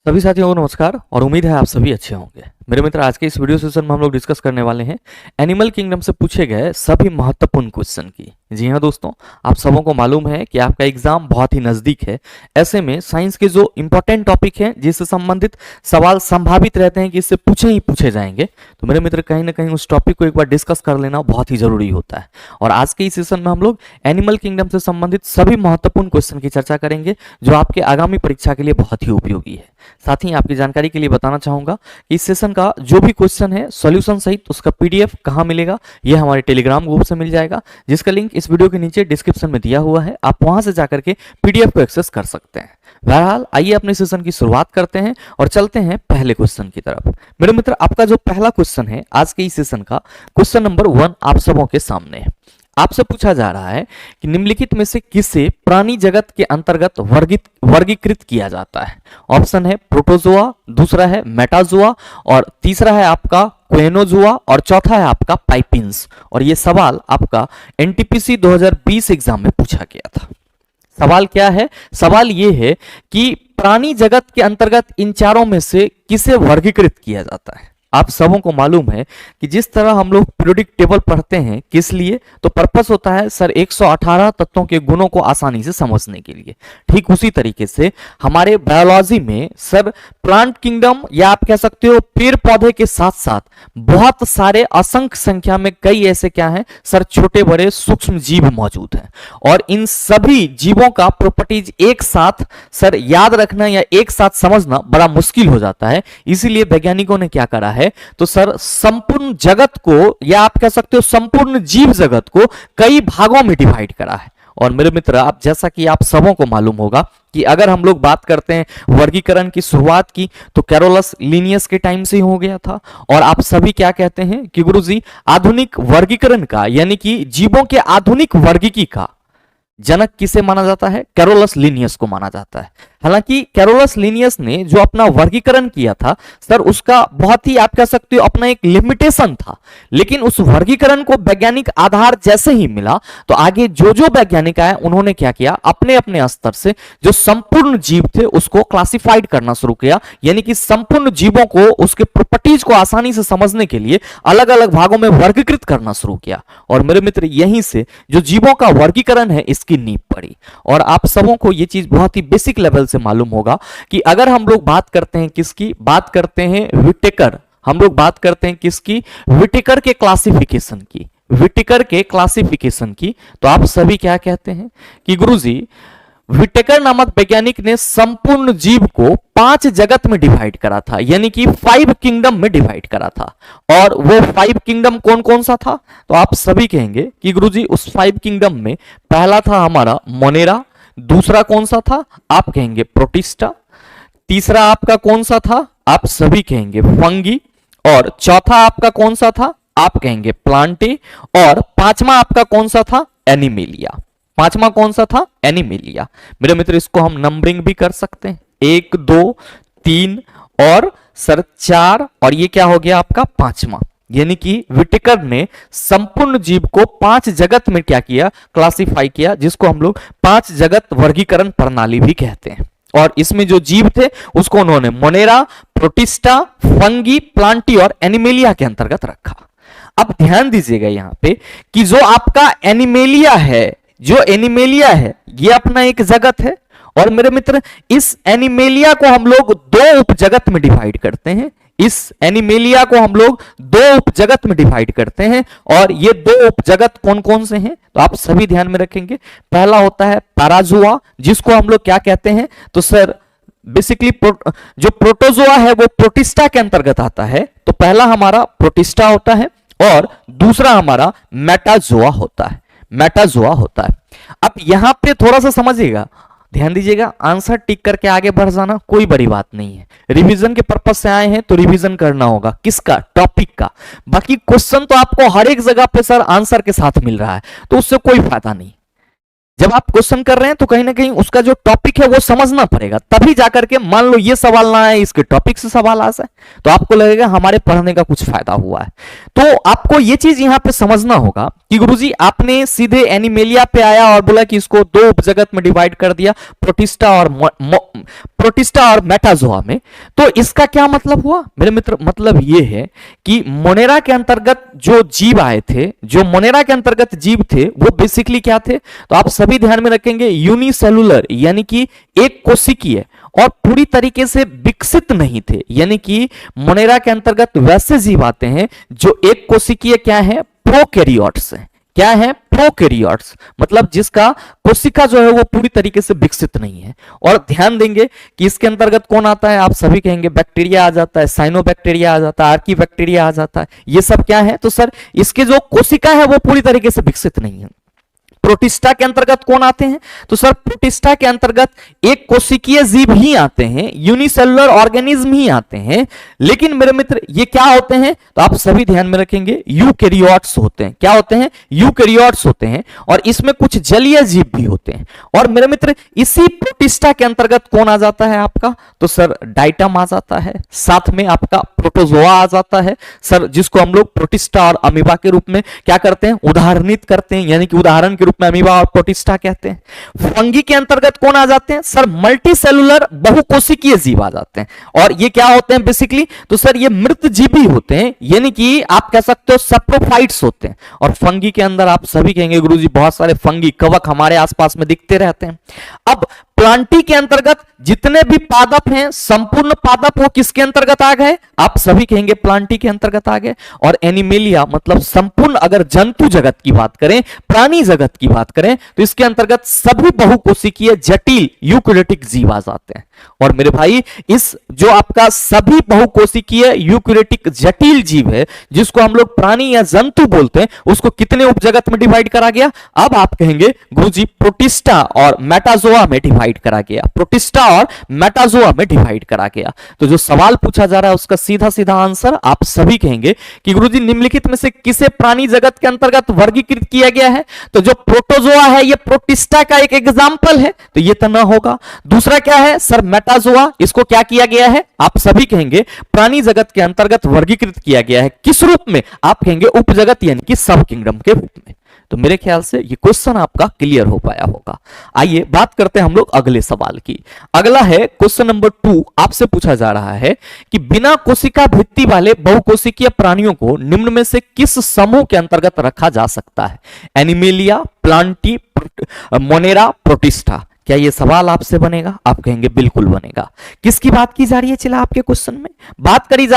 सभी साथियों को नमस्कार और उम्मीद है आप सभी अच्छे होंगे। मेरे मित्र, आज के इस वीडियो सेशन में हम लोग डिस्कस करने वाले हैं एनिमल किंगडम से पूछे गए सभी महत्वपूर्ण क्वेश्चन की। जी हाँ दोस्तों, आप सबों को मालूम है कि आपका एग्जाम बहुत ही नजदीक है। ऐसे में साइंस के जो इंपॉर्टेंट टॉपिक हैं जिससे संबंधित सवाल संभावित रहते हैं कि इससे पूछे ही पूछे जाएंगे, तो मेरे मित्र कहीं ना कहीं उस टॉपिक को एक बार डिस्कस कर लेना बहुत ही जरूरी होता है। और आज के इस सेशन में हम लोग एनिमल किंगडम से संबंधित सभी महत्वपूर्ण क्वेश्चन की चर्चा करेंगे जो आपके आगामी परीक्षा के लिए बहुत ही उपयोगी है। साथ ही आपकी जानकारी के लिए बताना चाहूंगा कि इस सेशन का जो भी क्वेश्चन है सॉल्यूशन सहित उसका पीडीएफ कहां मिलेगा, यह हमारे टेलीग्राम ग्रुप से मिल जाएगा, जिसका लिंक इस वीडियो के नीचे डिस्क्रिप्शन में दिया हुआ है। आप वहां से जाकर के पीडीएफ को एक्सेस कर सकते हैं। बहरहाल आइए अपने सेशन की शुरुआत करते हैं और चलते हैं पहले क्वेश्चन की तरफ। मेरे मित्र, आपका जो पहला क्वेश्चन है आज के इस सेशन का, क्वेश्चन नंबर 1 आप सबों के सामने है। आपसे पूछा जा रहा है कि निम्नलिखित में से किसे प्राणी जगत के अंतर्गत वर्गीकृत किया जाता है। ऑप्शन है प्रोटोजोआ, दूसरा है मेटाजोआ और तीसरा है आपका क्वेनोजोआ और चौथा है आपका पाइपिन्स। और ये सवाल आपका एनटीपीसी 2020 एग्जाम में पूछा गया था। सवाल क्या है? सवाल ये है कि प्राणी जगत के अंतर्गत इन चारों में से किसे वर्गीकृत किया जाता है। आप सबों को मालूम है कि जिस तरह हम लोग पीरियोडिक टेबल पढ़ते हैं, किस लिए? तो पर्पस होता है सर 118 तत्वों के गुणों को आसानी से समझने के लिए। ठीक उसी तरीके से हमारे बायोलॉजी में सर प्लांट किंगडम या आप कह सकते हो पेड़ पौधे के साथ साथ बहुत सारे असंख्य संख्या में कई ऐसे क्या हैं सर छोटे बड़े सूक्ष्म जीव मौजूद हैं। और इन सभी जीवों का प्रॉपर्टीज एक साथ सर याद रखना या एक साथ समझना बड़ा मुश्किल हो जाता है। इसीलिए वैज्ञानिकों ने क्या करा है, तो सर संपूर्ण जगत को या आप कह सकते हो संपूर्ण जीव जगत को कई भागों में डिवाइड करा है। और मेरे मित्र, आप जैसा कि आप सबों को मालूम होगा कि अगर हम लोग बात करते हैं वर्गीकरण की शुरुआत की तो कैरोलस लिनियस के टाइम से ही हो गया था। और आप सभी क्या कहते हैं कि गुरुजी आधुनिक वर्गीकरण का यानी कि जीवों के आधुनिक वर्गीकी का जनक किसे माना जाता है? कैरोलस लिनियस को माना जाता है। हालांकि कैरोलस लिनियस ने जो अपना वर्गीकरण किया था सर उसका बहुत ही आप कह सकते हो अपना एक लिमिटेशन था, लेकिन उस वर्गीकरण को वैज्ञानिक आधार जैसे ही मिला तो आगे जो जो वैज्ञानिक आए उन्होंने क्या किया, अपने अपने स्तर से जो संपूर्ण जीव थे उसको क्लासिफाइड करना शुरू किया। यानी कि संपूर्ण जीवों को उसके प्रॉपर्टीज को आसानी से समझने के लिए अलग अलग भागों में वर्गीकृत करना शुरू किया। और मेरे मित्र, यहीं से जो जीवों का वर्गीकरण है इसकी नींव पड़ी। और आप सबों को यह चीज बहुत ही बेसिक लेवल से मालूम होगा कि अगर हम लोग बात करते हैं किसकी, बात करते हैं विटेकर, हम लोग बात करते हैं किसकी, विटेकर के क्लासिफिकेशन की, विटेकर के क्लासिफिकेशन की, तो आप सभी क्या कहते हैं कि गुरुजी विटेकर नामक वैज्ञानिक ने संपूर्ण जीव को 5 जगत में डिवाइड करा था, यानी कि 5 किंगडम में डिवाइड करा था। और वो 5 किंगडम कौन कौन सा था? तो आप सभी कहेंगे कि गुरुजी उस 5 किंगडम में पहला था हमारा मोनेरा, दूसरा कौन सा था? आप कहेंगे प्रोटिस्टा, तीसरा आपका कौन सा था? आप सभी कहेंगे फंगी, और चौथा आपका कौन सा था? आप कहेंगे प्लांटे, और पांचवा आपका कौन सा था? एनिमेलिया। पांचवा कौन सा था? एनिमेलिया। मेरे मित्र, इसको हम नंबरिंग भी कर सकते हैं, 1 2 3 और सर 4, और ये क्या हो गया आपका पांचवा। यानी कि विटेकर ने संपूर्ण जीव को 5 जगत में क्या किया, क्लासिफाई किया, जिसको हम लोग 5 जगत वर्गीकरण प्रणाली भी कहते हैं। और इसमें जो जीव थे उसको उन्होंने मोनेरा, प्रोटिस्टा, फंगी, प्लांटी और एनिमेलिया के अंतर्गत रखा। अब ध्यान दीजिएगा यहां पे कि जो आपका एनिमेलिया है, जो एनिमेलिया है ये अपना एक जगत है। और मेरे मित्र, इस एनिमेलिया को हम लोग 2 उपजगत में डिवाइड करते हैं। इस एनिमेलिया को हम लोग 2 उपजगत में डिवाइड करते हैं। और ये 2 उपजगत कौन कौन से हैं? तो आप सभी ध्यान में रखेंगे। पहला होता है पैराजोआ, जिसको हम लोग क्या कहते हैं? तो सर बेसिकली जो प्रोटोजोआ है वो प्रोटिस्टा के अंतर्गत आता है। तो पहला हमारा प्रोटिस्टा होता है और दूसरा हमारा मेटाजोआ होता है, मेटाजोआ होता है। अब यहां पे थोड़ा सा समझिएगा, ध्यान दीजिएगा, आंसर टिक करके आगे बढ़ जाना कोई बड़ी बात नहीं है। रिवीजन के पर्पस से आए हैं तो रिवीजन करना होगा, किसका? टॉपिक का। बाकी क्वेश्चन तो आपको हर एक जगह पे सर आंसर के साथ मिल रहा है, तो उससे कोई फायदा नहीं। जब आप क्वेश्चन कर रहे हैं तो कहीं ना कहीं उसका जो टॉपिक है वो समझना पड़ेगा, तभी जाकर के मान लो ये सवाल ना आए, इसके टॉपिक से सवाल आ जाए तो आपको लगेगा हमारे पढ़ने का कुछ फायदा हुआ है। तो आपको ये चीज यहां पे समझना होगा कि गुरुजी आपने सीधे एनिमेलिया पे आया और बोला कि इसको 2 उपजगत में डिवाइड कर दिया, प्रोटिस्टा और प्रोटिस्टा और मेटाजोआ में। तो इसका क्या मतलब हुआ मेरे मित्र? मतलब ये है कि मोनेरा के अंतर्गत जो जीव आए थे, जो मोनेरा के अंतर्गत जीव थे, वो बेसिकली क्या थे? तो आप सभी ध्यान में रखेंगे यूनिसेलुलर यानी कि एक कोशिकीय और पूरी तरीके से विकसित नहीं थे। यानी कि मोनेरा के अंतर्गत वैसे जीव आते हैं जो एक कोशिकीय क्या है? प्रोकैरियोट्स है। क्या है? प्रोकैरियोट्स, मतलब जिसका कोशिका जो है वो पूरी तरीके से विकसित नहीं है। और ध्यान देंगे कि इसके अंतर्गत कौन आता है? आप सभी कहेंगे बैक्टीरिया आ जाता है, साइनोबैक्टीरिया आ जाता है, आर्कीबैक्टीरिया आ जाता है। ये सब क्या है? तो सर इसके जो कोशिका है वो पूरी तरीके से विकसित नहीं है। प्रोटिस्टा के अंतर्गत कौन आते हैं? तो सर प्रोटिस्टा के अंतर्गत एक कोशिकीय जीव ही आते हैं, यूनिसेलुलर ऑर्गेनिज्म ही आते हैं। लेकिन मेरे मित्र ये क्या होते हैं? तो आप सभी ध्यान में रखेंगे यूकैरियोट्स होते हैं। क्या होते हैं? यूकैरियोट्स होते हैं। और इसमें कुछ जलीय जीव भी होते हैं। और मेरे मित्र इसी प्रोटिस्टा के अंतर्गत कौन आ जाता है आपका? तो सर डाइटम आ जाता है, साथ में आपका प्रोटोजोआ आ जाता है सर, जिसको हम लोग प्रोटिस्टा और अमीबा के रूप में क्या करते हैं? उदाहरणित करते हैं, यानी कि उदाहरण के रूप में अमीबा और प्रोटिस्टा कहते हैं। फंगी के अंतर्गत कौन आ जाते हैं? सर मल्टी सेलुलर बहुकोशिकीय जीव आ जाते हैं। और ये क्या होते हैं बेसिकली? तो सर ये मृत जीवी होते हैं, यानी कि आप कह सकते हो सैप्रोफाइट्स होते हैं। और फंगी के अंदर आप सभी कहेंगे गुरुजी बहुत सारे फंगी कवक हमारे आसपास में दिखते रहते हैं। अब प्लांटी के अंतर्गत जितने भी पादप हैं, संपूर्ण पादप वो किसके अंतर्गत आ गए? आप सभी कहेंगे प्लांटी के अंतर्गत आ गए। और एनिमेलिया मतलब संपूर्ण अगर जंतु जगत की बात करें, प्राणी जगत की बात करें, तो इसके अंतर्गत सभी बहुकोशिकीय जटिल यूकैरियोटिक जीव आ जाते हैं। और मेरे भाई इस जो आपका सभी बहुकोशिकीय यूकैरियोटिक जटिल जीव है, जिसको हम लोग प्राणी या जंतु बोलते हैं, उसको कितने उपजगत में डिवाइड करा गया? अब आप कहेंगे गुरुजी प्रोटिस्टा और मेटाजोआ में डिवाइड करा गया। प्रोटिस्टा और मेटाजोआ में डिवाइड करा गया। तो जो सवाल पूछा जा रहा है उसका सीधा सीधा आंसर आप सभी कहेंगे कि गुरुजी निम्नलिखित में से किसे प्राणी जगत के अंतर्गत वर्गीकृत किया गया है? तो जो प्रोटोजोआ है ये प्रोटिस्टा का एक एग्जाम्पल है, तो ये तो ना होगा। दूसरा क्या है? सर मेटाजोआ, इसको क्या किया गया है? आप सभी कहेंगे प्राणी जगत के अंतर्गत वर्गीकृत किया गया है। किस रूप में? आप कहेंगे उपजगत यानी कि सब किंगडम के रूप में। तो मेरे ख्याल से ये क्वेश्चन आपका क्लियर हो पाया होगा। आइए बात करते हैं हम लोग अगले सवाल की। अगला है क्वेश्चन नंबर 2। आपसे पूछा जा रहा है कि बिना कोशिका भित्ति वाले बहुकोशिकीय प्राणियों को निम्न में से किस समूह के अंतर्गत रखा जा सकता है? Animalia, Plantae, Monera, protista. क्या ये सवाल आपसे बनेगा? आप कहेंगे बिल्कुल बनेगा। किसकी बात की जा रही है? चला आपके क्वेश्चन में बात करी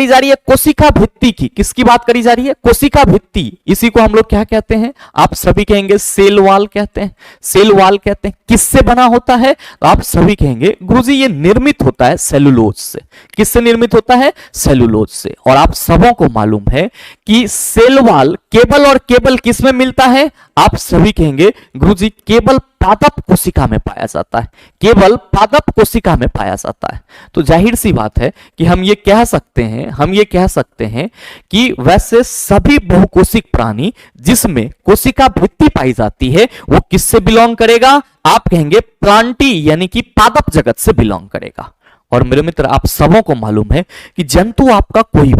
जा रही है कोशिका भित्ति की। किसकी बात करी जा रही है? कोशिका भित्ति। इसी को हम लोग क्या कहते हैं? आप सभी कहेंगे सेल वॉल कहते हैं। सेल वॉल कहते हैं। किससे बना होता है? तो आप सभी कहेंगे गुरुजी ये निर्मित होता है सेलुलोज से। किससे निर्मित होता है? सेलुलोज से। और आप सबों को मालूम है कि सेल वॉल केवल और केवल किस में मिलता है? आप सभी कहेंगे गुरुजी केवल पादप कोशिका में पाया जाता है। केवल पादप कोशिका में पाया जाता है। तो जाहिर सी बात है कि हम ये कह सकते हैं कि वैसे सभी बहुकोशिक प्राणी जिसमें कोशिका भित्ति पाई जाती है वो किससे बिलोंग करेगा? आप कहेंगे प्लांटी यानी कि पादप जगत से बिलोंग करेगा। और मेरे मित्र आप सबों को मालूम है कि जंतु आपका कोई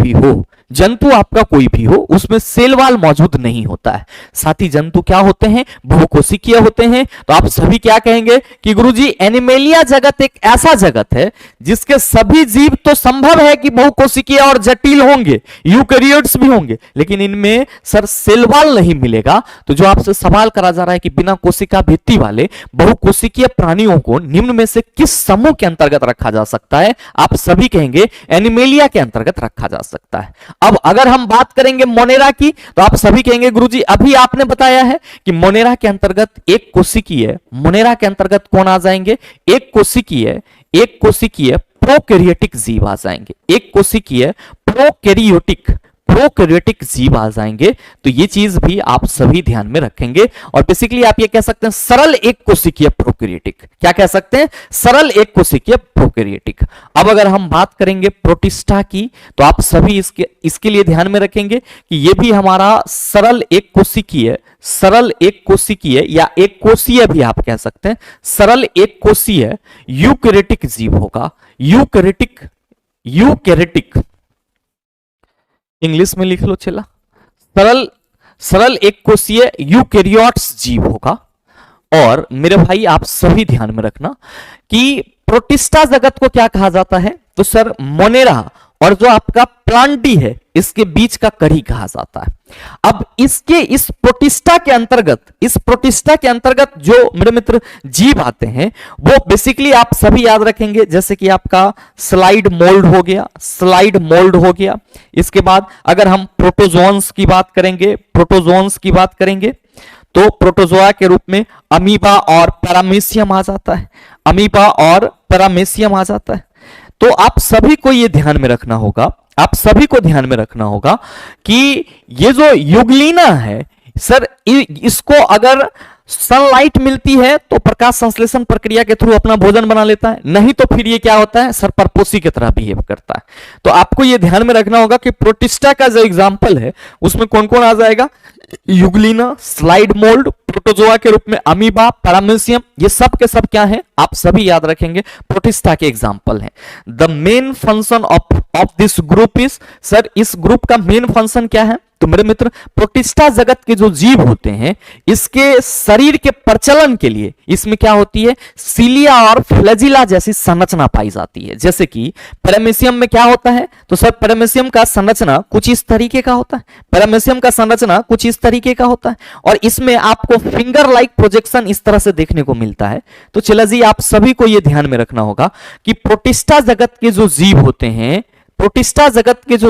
भी हो उसमें सेल वॉल मौजूद नहीं होता है। साथ ही जंतु क्या होते हैं? बहुकोशिकीय होते हैं। तो आप सभी क्या कहेंगे कि गुरुजी एनिमेलिया जगत एक ऐसा जगत है जिसके सभी जीव तो संभव है कि बहुकोशिकीय और जटिल होंगे, यूकैरियोट्स भी होंगे, लेकिन इनमें सर सेल वॉल नहीं मिलेगा। तो जो आपसे सवाल करा जा रहा है कि बिना कोशिका भित्ति वाले बहुकोशिकीय प्राणियों को निम्न में से किस समूह के अंतर्गत रखा जा सकता है? आप सभी कहेंगे एनिमेलिया के अंतर्गत रखा जा सकता है। अब अगर हम बात करेंगे मोनेरा की, तो आप सभी कहेंगे गुरुजी अभी आपने बताया है कि मोनेरा के अंतर्गत एक कोशिकीय, मोनेरा के अंतर्गत कौन आ जाएंगे? एक कोशिकीय प्रोकैरियोटिक जीव आ जाएंगे। एक कोशिकीय प्रोकैरियोटिक जीव आ जाएंगे। तो ये चीज भी आप सभी ध्यान में रखेंगे। और बेसिकली आप ये कह सकते हैं सरल एक कोशिकीय प्रोकैरियोटिक। क्या कह सकते हैं? सरल एक कोशिकीय प्रोकैरियोटिक। अब अगर हम बात करेंगे प्रोटिस्टा की, तो आप सभी इसके लिए ध्यान में रखेंगे कि ये भी हमारा सरल एक कोशिकीय या एक कोशीय भी आप कह सकते हैं, सरल एक कोशीय यूकैरियोटिक जीव होगा। यूकैरियोटिक इंग्लिश में लिख लो चला। सरल एक कोशीय यूकैरियोट्स जीव होगा। और मेरे भाई आप सभी ध्यान में रखना कि प्रोटिस्टा जगत को क्या कहा जाता है? तो सर मोनेरा और जो आपका प्लांटी है इसके बीच का कड़ी कहा जाता है। अब इसके इस प्रोटिस्टा के अंतर्गत जो मेरे मित्र जीव आते हैं वो बेसिकली आप सभी याद रखेंगे, जैसे कि आपका स्लाइड मोल्ड हो गया। इसके बाद अगर हम प्रोटोजोन्स की बात करेंगे तो प्रोटोजोआ के रूप में अमीबा और पैरामीशियम आ जाता है। तो आप सभी को ये ध्यान में रखना होगा कि ये जो युगलीना है सर, इसको अगर सनलाइट मिलती है तो प्रकाश संश्लेषण प्रक्रिया के थ्रू अपना भोजन बना लेता है, नहीं तो फिर ये क्या होता है सर, परपोषी की तरह बिहेव करता है। तो आपको ये ध्यान में रखना होगा कि प्रोटिस्टा का जो एग्जाम्पल है उसमें कौन कौन आ जाएगा? युगलीना, स्लाइड मोल्ड, प्रोटोजोआ के रूप में अमीबा, पैरामीशियम, ये सब के सब क्या है आप सभी याद रखेंगे, प्रोटिस्टा के एग्जाम्पल हैं। The main function of this group is, sir इस ग्रुप का मेन फंक्शन क्या है? तो मेरे मित्र प्रोटिस्टा जगत के जो जीव होते हैं इसके शरीर के प्रचलन के लिए इसमें क्या होती है? सिलिया और फ्लैजिला जैसी संरचना पाई जाती है। जैसे कि पैरामीशियम में क्या होता है? तो सर पैरामीशियम का संरचना कुछ इस तरीके का होता है और इसमें आपको फिंगर लाइक प्रोजेक्शन इस तरह से देखने को मिलता है। तो चला जी आप सभी को यह ध्यान में रखना होगा कि प्रोटिस्टा जगत के जो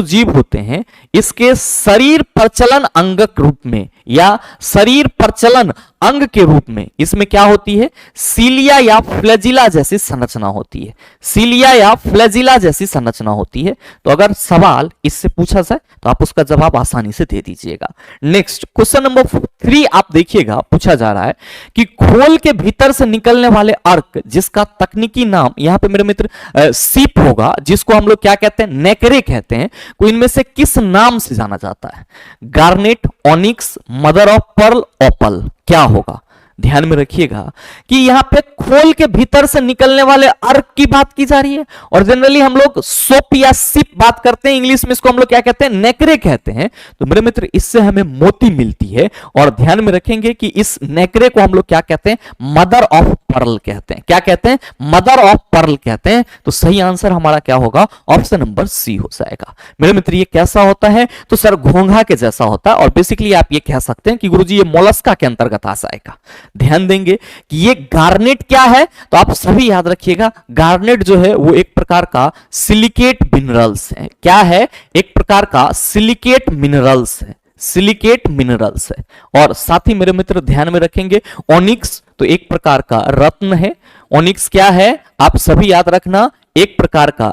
जीव होते हैं इसके शरीर प्रचलन अंगक रूप में या शरीर प्रचलन अंग के रूप में इसमें क्या होती है? सिलिया या फ्लैजिला जैसी संरचना होती है। तो अगर सवाल इससे पूछा जाए तो आप उसका जवाब आसानी से दे दीजिएगा। नेक्स्ट क्वेश्चन नंबर 3 आप देखिएगा, पूछा जा रहा है कि खोल के भीतर से निकलने वाले अर्क जिसका तकनीकी नाम यहां पे मेरे मित्र सीप होगा, जिसको हम लोग क्या कहते हैं? नेकरे कहते हैं, को इनमें से किस नाम से जाना जाता है? Garnet, onyx, mother of pearl, opal, क्या होगा? ध्यान में रखिएगा कि यहां पे खोल के भीतर से निकलने वाले अर्क की बात की जा रही है और जनरली हम लोग सोप या सिप बात करते हैं, इंग्लिश में इसको हम लोग क्या कहते हैं? नेकरे कहते हैं। तो मेरे मित्र इससे हमें मोती मिलती है और ध्यान में रखेंगे कि इस नेकरे को हम लोग क्या कहते हैं? मदर ऑफ पर्ल कहते हैं। क्या कहते हैं? मदर ऑफ पर्ल कहते हैं। तो सही आंसर हमारा क्या होगा? ऑप्शन नंबर सी हो जाएगा। मेरे मित्र ये कैसा होता है? तो सर घोंघा के जैसा होता है और बेसिकली आप ये कह सकते हैं कि गुरुजी ये मोलस्का के अंतर्गत आ जाएगा। ध्यान देंगे कि ये गार्नेट क्या है, तो आप सभी याद रखिएगा गार्नेट जो है वो एक प्रकार का सिलिकेट मिनरल्स है। क्या है? एक प्रकार का सिलिकेट मिनरल्स है। और साथ ही मेरे मित्र ध्यान में रखेंगे ओनिक्स तो एक प्रकार का रत्न है। ओनिक्स क्या है? आप सभी याद रखना एक प्रकार का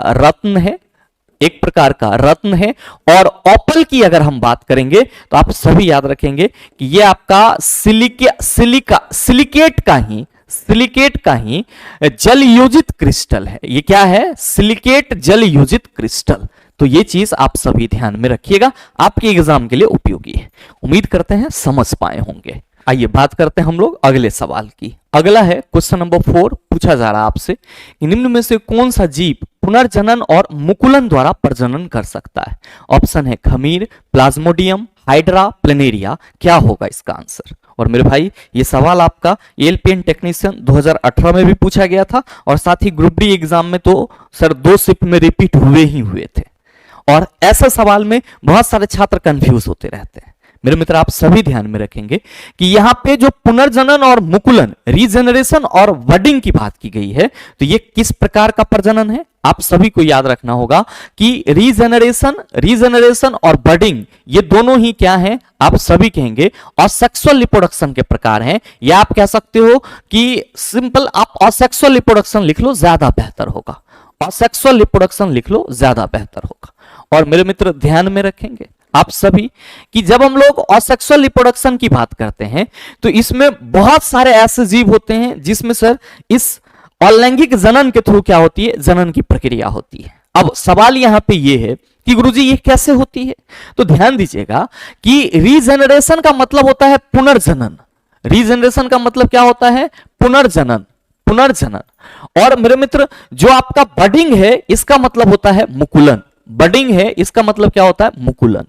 रत्न है। और ओपल की अगर हम बात करेंगे तो आप सभी याद रखेंगे कि ये आपका सिलिकेट का ही जल योजित क्रिस्टल है। ये क्या है? सिलिकेट जल योजित क्रिस्टल। तो ये चीज आप सभी ध्यान में रखिएगा, आपके एग्जाम के लिए उपयोगी है। उम्मीद करते हैं समझ पाए होंगे। आइए बात करते हैं हम लोग अगले सवाल की। अगला है क्वेश्चन नंबर 4, पूछा जा रहा है आपसे कि निम्न में से कौन सा जीव पुनर्जनन और मुकुलन द्वारा प्रजनन कर सकता है? ऑप्शन है खमीर, प्लाज्मोडियम, हाइड्रा, प्लेनेरिया। क्या होगा इसका आंसर? और मेरे भाई ये सवाल आपका एलपीएन टेक्नीशियन 2018 में भी पूछा गया था और साथ ही ग्रुप डी एग्जाम में तो सर 2 शिफ्ट में रिपीट हुए थे और ऐसा सवाल में बहुत सारे छात्र कंफ्यूज होते रहते हैं। मेरे मित्र आप सभी ध्यान में रखेंगे कि यहां पे जो पुनर्जनन और मुकुलन, रीजनरेशन और बडिंग की बात की गई है, तो ये किस प्रकार का प्रजनन है? आप सभी को याद रखना होगा कि रीजनरेशन और बडिंग ये दोनों ही क्या हैं? आप सभी कहेंगे असेक्सुअल रिप्रोडक्शन के प्रकार हैं, या आप कह सकते हो कि सिंपल आप असेक्सुअल रिप्रोडक्शन लिख लो, ज्यादा बेहतर होगा। असेक्सुअल रिप्रोडक्शन लिख लो, ज्यादा बेहतर होगा। और मेरे मित्र ध्यान में रखेंगे आप सभी कि जब हम लोग असेक्सुअल रिप्रोडक्शन की बात करते हैं तो इसमें बहुत सारे ऐसे जीव होते हैं जिसमें सर इस अलैंगिक जनन के थ्रू क्या होती है? जनन की प्रक्रिया होती है। अब सवाल यहां पे ये है कि गुरुजी ये कैसे होती है? तो ध्यान दीजिएगा कि रीजनरेशन का मतलब होता है पुनर्जनन। रीजनरेशन का मतलब क्या होता है? पुनर्जनन। और मेरे मित्र जो आपका बडिंग है इसका मतलब होता है मुकुलन। बडिंग है इसका मतलब क्या होता है? मुकुलन।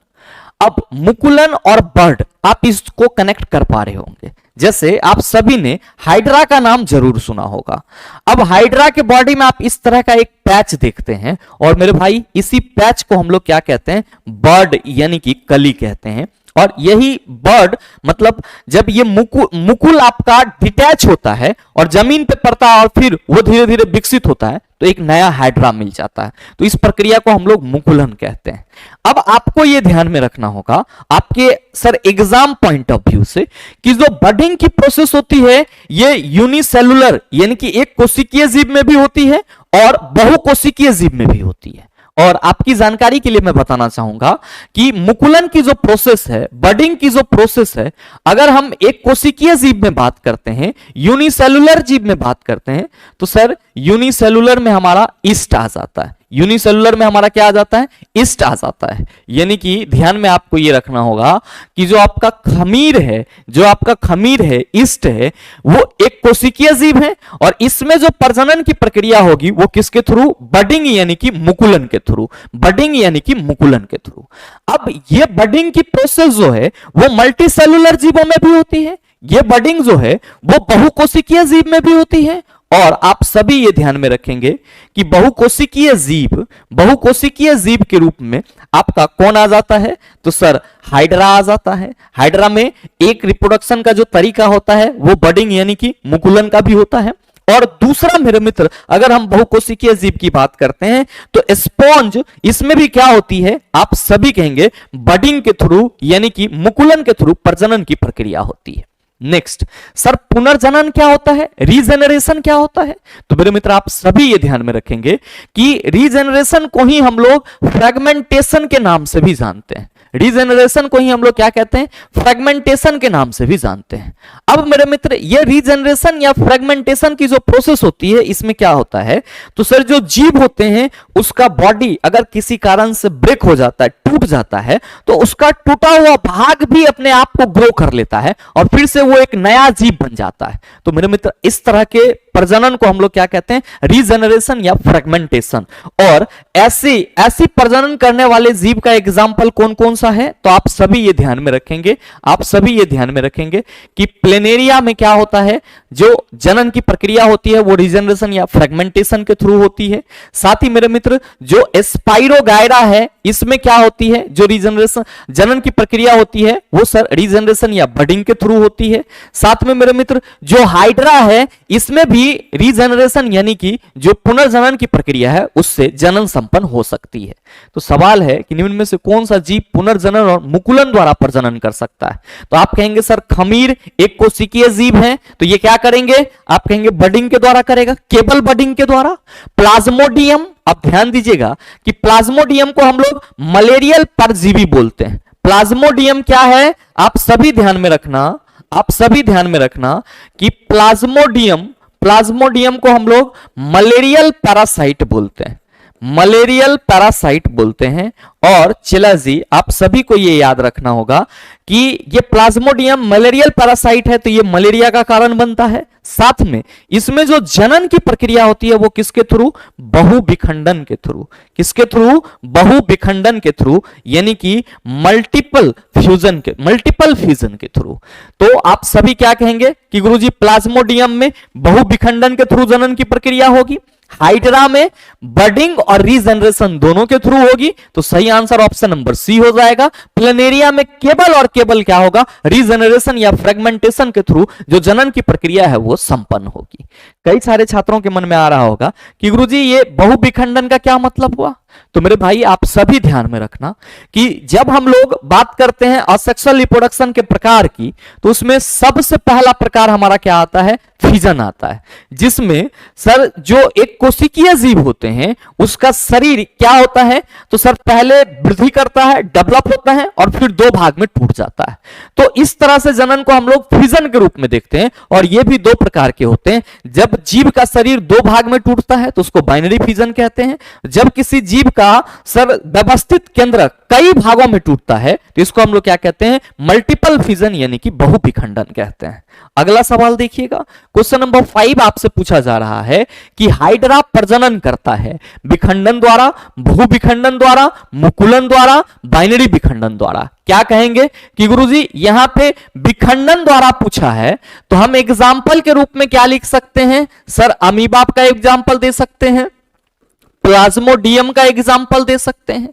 अब मुकुलन और बर्ड आप इसको कनेक्ट कर पा रहे होंगे। जैसे आप सभी ने हाइड्रा का नाम जरूर सुना होगा। अब हाइड्रा के बॉडी में आप इस तरह का एक पैच देखते हैं, और मेरे भाई इसी पैच को हम लोग क्या कहते हैं, बर्ड यानी कि कली कहते हैं। और यही बर्ड मतलब जब ये मुकुल आपका डिटैच होता है और जमीन पे पड़ता है और फिर वो धीरे धीरे विकसित होता है तो एक नया हाइड्रा मिल जाता है। तो इस प्रक्रिया को हम लोग मुकुलन कहते हैं। अब आपको ये ध्यान में रखना होगा आपके sir exam point of view से कि जो बडिंग की प्रोसेस होती है ये यूनिसेलुलर यानी कि एक कोशिकीय जीव में भी होती है और बहुकोशिकीय जीव में भी होती है। और आपकी जानकारी के लिए मैं बताना चाहूंगा कि मुकुलन की जो प्रोसेस है, बडिंग की जो प्रोसेस है, अगर हम एक कोशिकीय जीव में बात करते हैं, यूनिसेलुलर जीव में बात करते हैं, तो सर यूनिसेलुलर में हमारा ईस्ट आ जाता है। यूनिसेलुलर में हमारा क्या आ जाता है, ईस्ट आ जाता है। यानी कि ध्यान में आपको यह रखना होगा कि जो आपका खमीर है, ईस्ट है, वो एक कोशिकीय जीव है और इसमें जो प्रजनन की प्रक्रिया होगी वो किसके थ्रू, बडिंग यानी कि मुकुलन के थ्रू, बडिंग यानी कि मुकुलन के थ्रू। अब ये बडिंग की प्रोसेस जो है वो मल्टी सेलुलर जीवों में भी होती है, ये बडिंग जो है वो बहुकोशिकीय जीव में भी होती है। और आप सभी ये ध्यान में रखेंगे कि बहुकोशिकीय जीव के रूप में आपका कौन आ जाता है, तो सर हाइड्रा आ जाता है। हाइड्रा में एक रिप्रोडक्शन का जो तरीका होता है वो बडिंग यानी कि मुकुलन का भी होता है। और दूसरा मेरे मित्र, अगर हम बहुकोशिकीय जीव की बात करते हैं तो स्पॉन्ज, इसमें भी क्या होती है, आप सभी कहेंगे बडिंग के थ्रू यानी कि मुकुलन के थ्रू प्रजनन की प्रक्रिया होती है। नेक्स्ट सर पुनर्जनन क्या होता है, रीजेनरेशन क्या होता है, तो मेरे मित्र आप सभी ये ध्यान में रखेंगे कि रीजेनरेशन को ही हम लोग फ्रेगमेंटेशन के नाम से भी जानते हैं। रीजेनरेशन को ही हम लोग क्या कहते हैं, फ्रेगमेंटेशन के नाम से भी जानते हैं। अब मेरे मित्र ये रीजेनरेशन या फ्रेगमेंटेशन की जो प्रोसेस होती है इसमें क्या होता है, तो सर जो जीव होते हैं उसका बॉडी अगर किसी कारण से ब्रेक हो जाता है, टूट जाता है, तो उसका टूटा हुआ भाग भी अपने आप को ग्रो कर लेता है और फिर से वो एक नया जीव बन जाता है। तो मेरे मित्र इस तरह के प्रजनन को हम लोग क्या कहते हैं, रीजेनरेशन या फ्रेगमेंटेशन। और ऐसी प्रजनन करने वाले जीव का एग्जाम्पल कौन कौन सा है, तो आप सभी ये ध्यान में रखेंगे कि प्लेनेरिया में क्या होता है, जो जनन की प्रक्रिया होती है वो रीजेनरेशन या फ्रेगमेंटेशन के थ्रू होती है। साथ ही मेरे मित्र जो स्पाइरोगायरा है इसमें क्या होती है, जो रीजेनरेशन जनन की प्रक्रिया होती है वो सर रीजेनरेशन या बडिंग के थ्रू होती है। साथ में मेरे मित्र जो हाइड्रा है इसमें भी रीजेनरेशन यानी कि जो पुनर्जनन की प्रक्रिया है उससे जनन संपन्न हो सकती है। तो सवाल है कि निम्न में से कौन सा जीव पुनर्जनन और मुकुलन द्वारा प्रजनन कर सकता है, तो आप कहेंगे सर खमीर एक कोशिकीय जीव है, तो ये क्या करेंगे, आप कहेंगे बडिंग के द्वारा करेगा, केवल बडिंग के द्वारा। प्लाज्मोडियम, आप ध्यान दीजिएगा कि प्लाज्मोडियम को हम लोग मलेरियल परजीवी बोलते हैं। प्लाज्मोडियम क्या है, आप सभी ध्यान में रखना कि प्लाज्मोडियम को हम लोग मलेरियल पैरासाइट बोलते हैं। और चला जी आप सभी को ये याद रखना होगा कि ये प्लाज्मोडियम मलेरियल पैरासाइट है तो ये मलेरिया का कारण बनता है। साथ में इसमें जो जनन की प्रक्रिया होती है वो किसके थ्रू, बहुविखंडन के थ्रू। किसके थ्रू, बहुविखंडन के थ्रू, यानी कि मल्टीपल फ्यूजन के थ्रू। तो आप सभी क्या कहेंगे कि गुरुजी प्लाज्मोडियम में बहुविखंडन के थ्रू जनन की प्रक्रिया होगी, हाइड्रा में बडिंग और रीजनरेशन दोनों के थ्रू होगी, तो सही आंसर ऑप्शन नंबर सी हो जाएगा। प्लेनेरिया में केवल क्या होगा, रीजनरेशन या फ्रेगमेंटेशन के थ्रू जो जनन की प्रक्रिया है वो संपन्न होगी। कई सारे छात्रों के मन में आ रहा होगा कि गुरुजी ये बहुविखंडन का क्या मतलब हुआ, तो मेरे भाई आप सभी ध्यान में रखना कि जब हम लोग बात करते हैं असेक्सुअल रिप्रोडक्शन के प्रकार की, तो उसमें सबसे पहला प्रकार हमारा क्या आता है, फिजन आता है, जिसमें सर जो एक कोशिकीय जीव होते हैं उसका शरीर क्या होता है, तो सर पहले वृद्धि करता है, डेवलप होता है और फिर दो भाग में टूट जाता है। तो इस तरह से जनन को हम लोग फिजन के रूप में देखते हैं और ये भी दो प्रकार के होते हैं। जब जीव का शरीर दो भाग में टूटता है तो उसको बाइनरी फिजन कहते हैं। जब किसी जीव का सर व्यवस्थित केंद्र कई भागों में टूटता है तो इसको हम लोग क्या कहते हैं, मल्टीपल फिजन यानी कि बहुविखंडन कहते हैं। अगला सवाल देखिएगा, क्वेश्चन नंबर 5 आपसे पूछा जा रहा है कि हाइड्रा प्रजनन करता है विखंडन द्वारा, बहु विखंडन द्वारा, मुकुलन द्वारा, बाइनरी विखंडन द्वारा। क्या कहेंगे कि गुरुजी यहां पे विखंडन द्वारा पूछा है तो हम एग्जाम्पल के रूप में क्या लिख सकते हैं? सर अमीबा का एग्जाम्पल दे सकते हैं, प्लाज्मोडियम का एग्जाम्पल दे सकते हैं।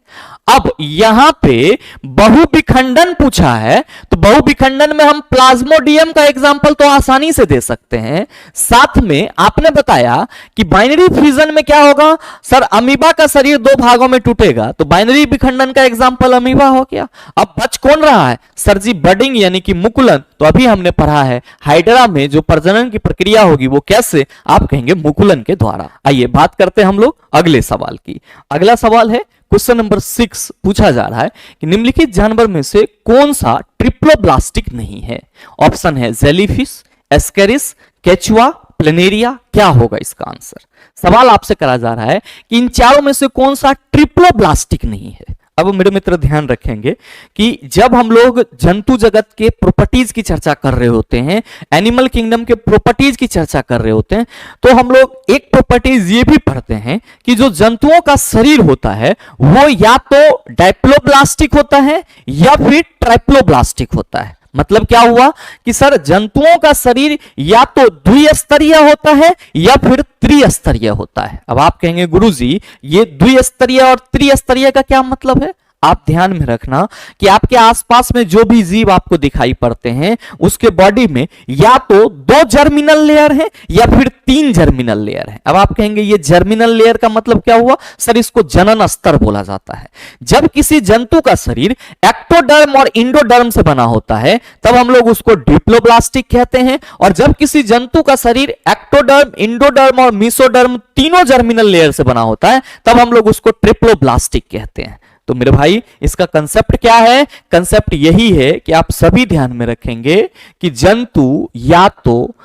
अब यहां पे बहुविखंडन पूछा है तो बहुविखंडन में हम प्लाज्मोडियम का एग्जाम्पल तो आसानी से दे सकते हैं। साथ में आपने बताया कि बाइनरी फ्यूजन में क्या होगा? सर अमीबा का शरीर दो भागों में टूटेगा तो बाइनरी विखंडन का एग्जाम्पल अमीबा हो गया। अब बच कौन रहा है? सर जी बडिंग यानी कि मुकुलन। तो अभी हमने पढ़ा है हाइड्रा में जो प्रजनन की प्रक्रिया होगी वो कैसे? आप कहेंगे मुकुलन के द्वारा। आइए बात करते हैं हम लोग अगले सवाल की। अगला सवाल है क्वेश्चन नंबर 6 पूछा जा रहा है कि निम्नलिखित जानवर में से कौन सा ट्रिप्लोब्लास्टिक नहीं है? ऑप्शन है जेलीफिश, एस्केरिस, केचुआ, प्लेनेरिया। क्या होगा इसका आंसर? सवाल आपसे करा जा रहा है कि इन चारों में से कौन सा ट्रिप्लोब्लास्टिक नहीं है। अब मेरे मित्र ध्यान रखेंगे कि जब हम लोग जंतु जगत के प्रॉपर्टीज की चर्चा कर रहे होते हैं, एनिमल किंगडम के प्रॉपर्टीज की चर्चा कर रहे होते हैं, तो हम लोग एक प्रॉपर्टीज ये भी पढ़ते हैं कि जो जंतुओं का शरीर होता है वो या तो डाइप्लोब्लास्टिक होता है या फिर ट्राइप्लोब्लास्टिक होता है। मतलब क्या हुआ कि सर जंतुओं का शरीर या तो द्विस्तरीय होता है या फिर त्रिस्तरीय होता है। अब आप कहेंगे गुरुजी ये द्विस्तरीय और त्रिस्तरीय का क्या मतलब है? आप ध्यान में रखना कि आपके आसपास में जो भी जीव आपको दिखाई पड़ते हैं उसके बॉडी में या तो 2 जर्मिनल लेयर है या फिर 3 जर्मिनल लेयर है। अब आप कहेंगे ये जर्मिनल लेयर का मतलब क्या हुआ? सर इसको जनन स्तर बोला जाता है। जब किसी जंतु का शरीर एक्टोडर्म और इंडोडर्म से बना होता है तब हम लोग उसको डिप्लोब्लास्टिक कहते हैं, और जब किसी जंतु का शरीर एक्टोडर्म, इंडोडर्म और मीसोडर्म तीनों जर्मिनल लेयर से बना होता है तब हम लोग उसको ट्रिप्लोब्लास्टिक कहते हैं। तो मेरे भाई इसका कंसेप्ट क्या है? कंसेप्ट यही है कि आप सभी ध्यान में रखेंगे कि जंतु या तो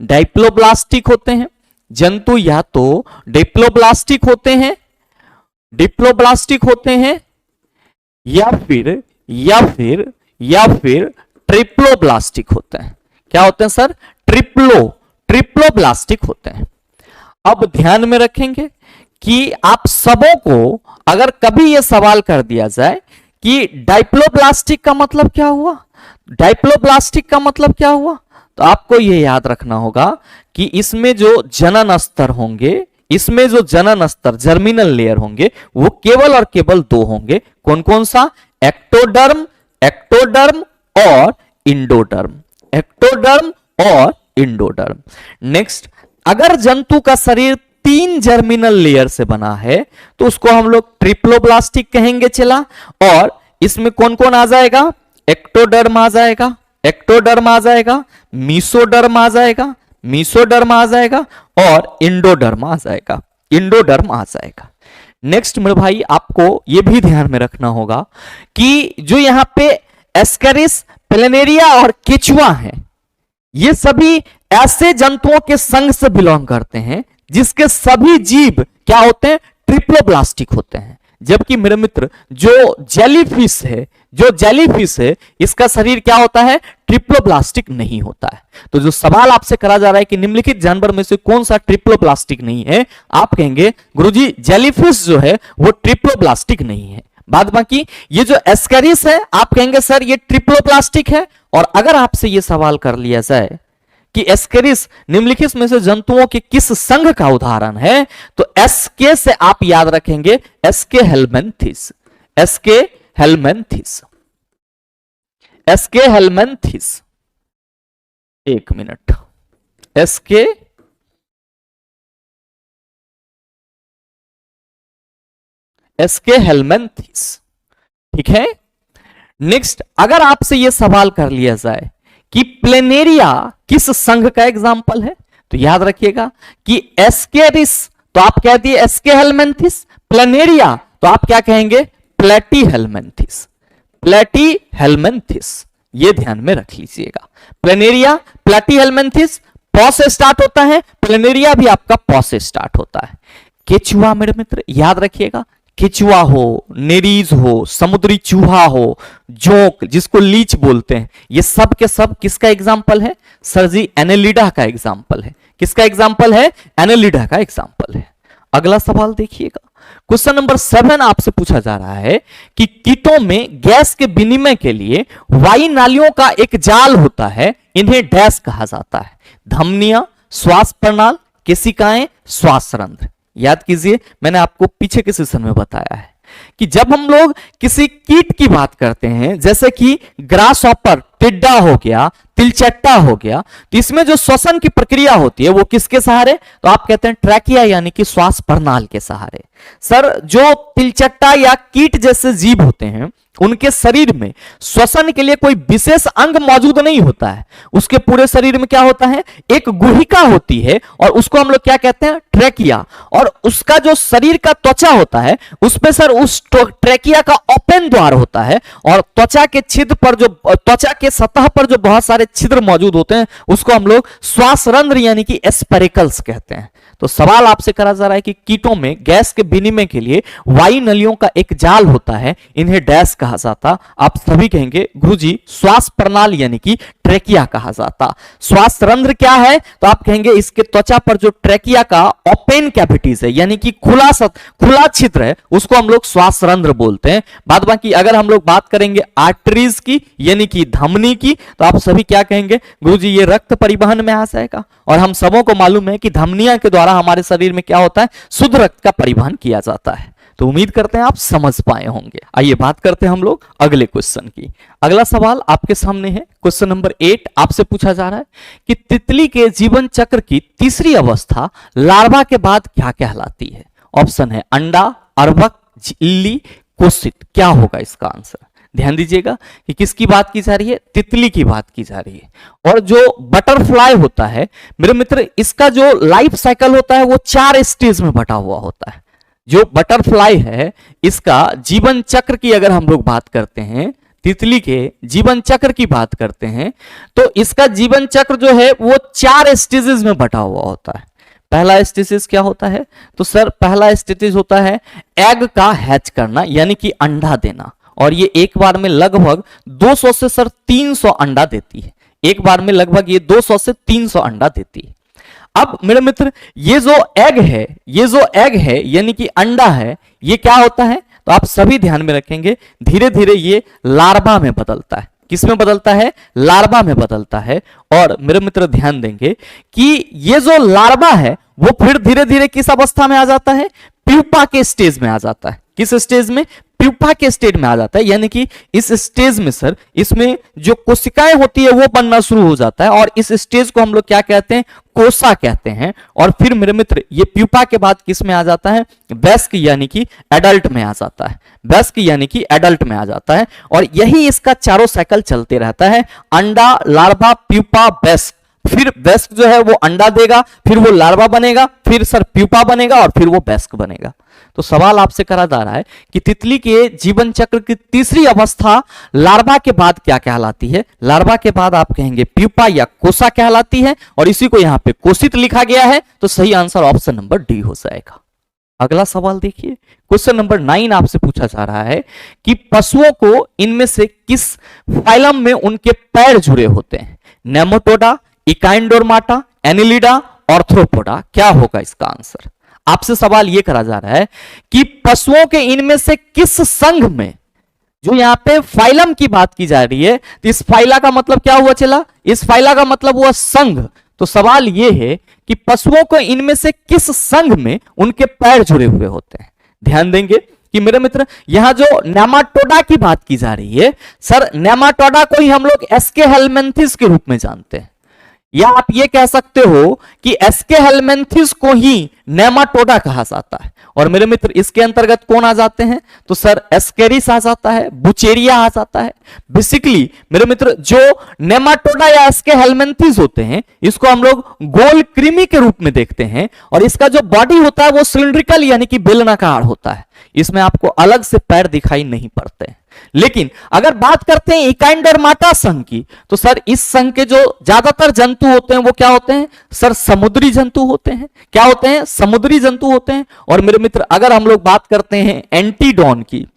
डाइप्लोब्लास्टिक होते हैं, जंतु या तो डिप्लोब्लास्टिक होते हैं, डिप्लोब्लास्टिक होते हैं या फिर ट्रिप्लोब्लास्टिक होते हैं। क्या होते हैं सर? ट्रिप्लोब्लास्टिक होते हैं। अब ध्यान में रखेंगे कि आप सबों को अगर कभी यह सवाल कर दिया जाए कि डाइप्लोब्लास्टिक का मतलब क्या हुआ, डाइप्लोब्लास्टिक का मतलब क्या हुआ, तो आपको यह याद रखना होगा कि इसमें जो जनन स्तर होंगे, इसमें जो जनन स्तर जर्मिनल लेयर होंगे वो केवल और केवल 2 होंगे। कौन कौन सा? एक्टोडर्म और इंडोडर्म, एक्टोडर्म और इंडोडर्म। नेक्स्ट, अगर जंतु का शरीर 3 जर्मिनल लेयर से बना है तो उसको हम लोग ट्रिप्लोब्लास्टिक कहेंगे। चला, और इसमें कौन कौन आ जाएगा? एक्टोडर्म आ जाएगा, एक्टोडर्म आ जाएगा, मीसोडर्म आ जाएगा, मीसोडर्म आ जाएगा और इंडोडर्म आ जाएगा, इंडोडर्म आ जाएगा। नेक्स्ट मेरे भाई आपको यह भी ध्यान में रखना होगा कि जो यहां पे एस्केरिस, प्लेनेरिया और केचुआ है ये सभी ऐसे जंतुओं के संघ से बिलोंग करते हैं जिसके सभी जीव क्या होते हैं? ट्रिप्लोब्लास्टिक होते हैं। जबकि मेरे मित्र जो जेलीफिश है इसका शरीर क्या होता है? ट्रिप्लोब्लास्टिक नहीं होता है। तो जो सवाल आपसे करा जा रहा है कि निम्नलिखित जानवर में से कौन सा ट्रिप्लोब्लास्टिक नहीं है, आप कहेंगे गुरुजी जेलीफिश जो है वो ट्रिप्लोब्लास्टिक नहीं है। बाद बाकी ये जो एस्केरिस है आप कहेंगे सर ये ट्रिप्लोब्लास्टिक है। और अगर आपसे ये सवाल कर लिया जाए कि एस्केरिस निम्नलिखित में से जंतुओं के किस संघ का उदाहरण है, तो एसके से आप याद रखेंगे Aschelminthes, Aschelminthes, Aschelminthes. एक मिनट, एसके हेलमेंथिस, ठीक है। नेक्स्ट, अगर आपसे यह सवाल कर लिया जाए कि प्लेनेरिया किस संघ का एग्जाम्पल है, तो याद रखिएगा कि एस्केरिस तो आप कह दिए एसके हेलमेंथिस, प्लेनेरिया तो आप क्या कहेंगे? प्लेटी हेलमेंथिस, प्लेटी हेलमेंथिस। ये ध्यान में रख लीजिएगा। प्लेनेरिया, प्लेटी हेलमेंथिस पॉ से स्टार्ट होता है, प्लेनेरिया भी आपका पॉ से स्टार्ट होता है। केचुआ मेरे मित्र याद रखिएगा केचुआ हो, नेरीज हो, समुद्री चूहा हो, जोंक जिसको लीच बोलते हैं, ये सब के सब किसका एग्जाम्पल है? सर जी एनेलिडा का एग्जाम्पल है। किसका एग्जाम्पल है? एनेलिडा का एग्जाम्पल है। अगला सवाल देखिएगा, क्वेश्चन नंबर 7 आपसे पूछा जा रहा है कि कीटों में गैस के विनिमय के लिए वायु नालियों का एक जाल होता है, इन्हें डैश कहा जाता है? धमनियां, श्वास प्रणाल, केशिकाएं, श्वास रंध्र। याद कीजिए, मैंने आपको पीछे के सेशन में बताया है कि जब हम लोग किसी कीट की बात करते हैं, जैसे कि ग्रास हॉपर, टिड्डा हो गया, तिलचट्टा हो गया, तो इसमें जो श्वसन की प्रक्रिया होती है वो किसके सहारे? तो आप कहते हैं ट्रैकिया यानी कि श्वास प्रणाल के सहारे। सर जो तिलचट्टा या कीट जैसे जीव होते हैं उनके शरीर में श्वसन के लिए कोई विशेष अंग मौजूद नहीं होता है, उसके पूरे शरीर में क्या होता है? एक गुहिका होती है और उसको हम लोग क्या कहते हैं? ट्रैकिया। और उसका जो शरीर का त्वचा होता है उस पे सर उस ट्रैकिया का ओपन द्वार होता है और त्वचा के छिद्र पर जो त्वचा के सतह पर जो बहुत सारे छिद्र मौजूद होते हैं उसको हम लोग श्वास रंध्र यानी कि एस्पेरिकल्स कहते हैं। तो सवाल आपसे करा जा रहा है कि कीटों में गैस के विनिमय के लिए वायु नलियों का एक जाल होता है, इन्हें डैश कहा जाता? आप सभी कहेंगे गुरुजी श्वास प्रणाल यानी कि ट्रैकिया कहा जाता। श्वास रंध्र क्या है? तो आप कहेंगे इसके त्वचा पर जो ट्रैकिया का ओपन कैविटीज है यानी कि खुला छिद्र है उसको हम लोग श्वास रंध्र बोलते हैं। बाद बाकी अगर हम लोग बात करेंगे आर्टरीज की यानी कि धमनी की, तो आप सभी क्या कहेंगे? गुरुजी ये रक्त परिवहन में आ जाएगा और हम सबों को मालूम है कि धमनियां के द्वारा हमारे शरीर में क्या होता है? शुद्ध रक्त का परिवहन किया जाता है। तो उम्मीद करते हैं आप समझ पाए होंगे। आइए बात करते हैं हम लोग अगले क्वेश्चन की। अगला सवाल आपके सामने है, क्वेश्चन नंबर 8 आपसे पूछा जा रहा है कि तितली के जीवन चक्र की तीसरी अवस्था लार्वा के बाद क्या कहलाती है? ऑप्शन है अंडा, अर्भक, इल्ली, कोशित। क्या होगा इसका आंसर? ध्यान दीजिएगा कि किसकी बात की जा रही है? तितली की बात की जा रही है। और जो बटरफ्लाई होता है मेरे मित्र, इसका जो लाइफ साइकिल होता है वो 4 स्टेज में बटा हुआ होता है। जो बटरफ्लाई है इसका जीवन चक्र की अगर हम लोग बात करते हैं, तितली के जीवन चक्र की बात करते हैं, तो इसका जीवन चक्र जो है वो 4 स्टेजेस में बटा हुआ होता है। पहला स्टेज क्या होता है? तो सर पहला स्टेज होता है एग का हैच करना यानी कि अंडा देना, और ये एक बार में लगभग 200 से सर 300 अंडा देती है। एक बार में लगभग ये 200 से 300 अंडा देती है। अब मेरे मित्र ये जो एग है यानी कि अंडा है, ये क्या होता है? तो आप सभी ध्यान में रखेंगे धीरे धीरे ये लार्वा में बदलता है। किस में बदलता है? लार्वा में बदलता है। और मेरे मित्र ध्यान देंगे कि ये जो लार्वा है वो फिर धीरे धीरे किस अवस्था में आ जाता है? प्यूपा के स्टेज में आ जाता है। किस स्टेज में? प्यूपा के स्टेज में आ जाता है। यानी कि इस स्टेज में सर इसमें जो कोशिकाएं होती है वो बनना शुरू हो जाता है और इस स्टेज को हम लोग क्या कहते हैं? कोसा कहते हैं। और फिर मेरे मित्र ये प्यूपा के बाद किस में आ जाता है? वयस्क यानी कि एडल्ट में आ जाता है। वयस्क यानी कि एडल्ट में आ जाता है और यही इसका चारों साइकिल चलते रहता है। अंडा, लार्वा, प्यूपा, वयस्क। फिर वयस्क जो है वो अंडा देगा, फिर वो लार्वा बनेगा, फिर सर प्यूपा बनेगा और फिर वो वयस्क बनेगा। तो सवाल आपसे करा जा रहा है कि तितली के जीवन चक्र की तीसरी अवस्था लार्वा के बाद क्या कहलाती है? लार्वा के बाद आप कहेंगे प्यूपा या कोसा कहलाती है और इसी को यहां पे कोशित लिखा गया है। तो सही आंसर ऑप्शन नंबर डी हो जाएगा। अगला सवाल देखिए, क्वेश्चन नंबर 9 आपसे पूछा जा रहा है कि पशुओं को इनमें से किस फाइलम में उनके पैर जुड़े होते हैं? Nematoda, Echinodermata, Annelida, Arthropoda. क्या होगा इसका आंसर? आपसे सवाल यह करा जा रहा है कि पशुओं के इनमें से किस संघ में, जो यहां पे फाइलम की बात की जा रही है, तो इस फाइला का मतलब क्या हुआ चला? इस फाइला का मतलब हुआ संघ। तो सवाल यह है कि पशुओं को इनमें से किस संघ में उनके पैर जुड़े हुए होते हैं? ध्यान देंगे कि मेरे मित्र यहां जो नेमाटोडा की बात की जा रही है, सर नेमाटोडा को ही हम लोग एस्के हेलमिंथिस के रूप में जानते हैं, या आप ये कह सकते हो कि एस्के हेलमिंथिस को ही नेमाटोडा कहा जाता है। और मेरे मित्र इसके अंतर्गत कौन आ जाते हैं? तो सर एस्केरिस आ जाता है, बुचेरिया आ जाता है। बेसिकली मेरे मित्र जो नेमाटोडा या एस्के हेलमिंथिस होते हैं इसको हम लोग गोल कृमि के रूप में देखते हैं और इसका जो बॉडी होता है वो सिलिंड्रिकल यानी कि बेलनाकार होता है। इसमें आपको अलग से पैर दिखाई नहीं पड़ते हैं। लेकिन अगर बात करते हैं इकाइंडरमाटा संघ की, तो सर इस संघ के जो ज्यादातर जंतु होते हैं वो क्या होते हैं सर, समुद्री जंतु होते हैं। क्या होते हैं, समुद्री जंतु होते हैं। और मेरे मित्र अगर हम लोग बात करते हैं एंटीडॉन की,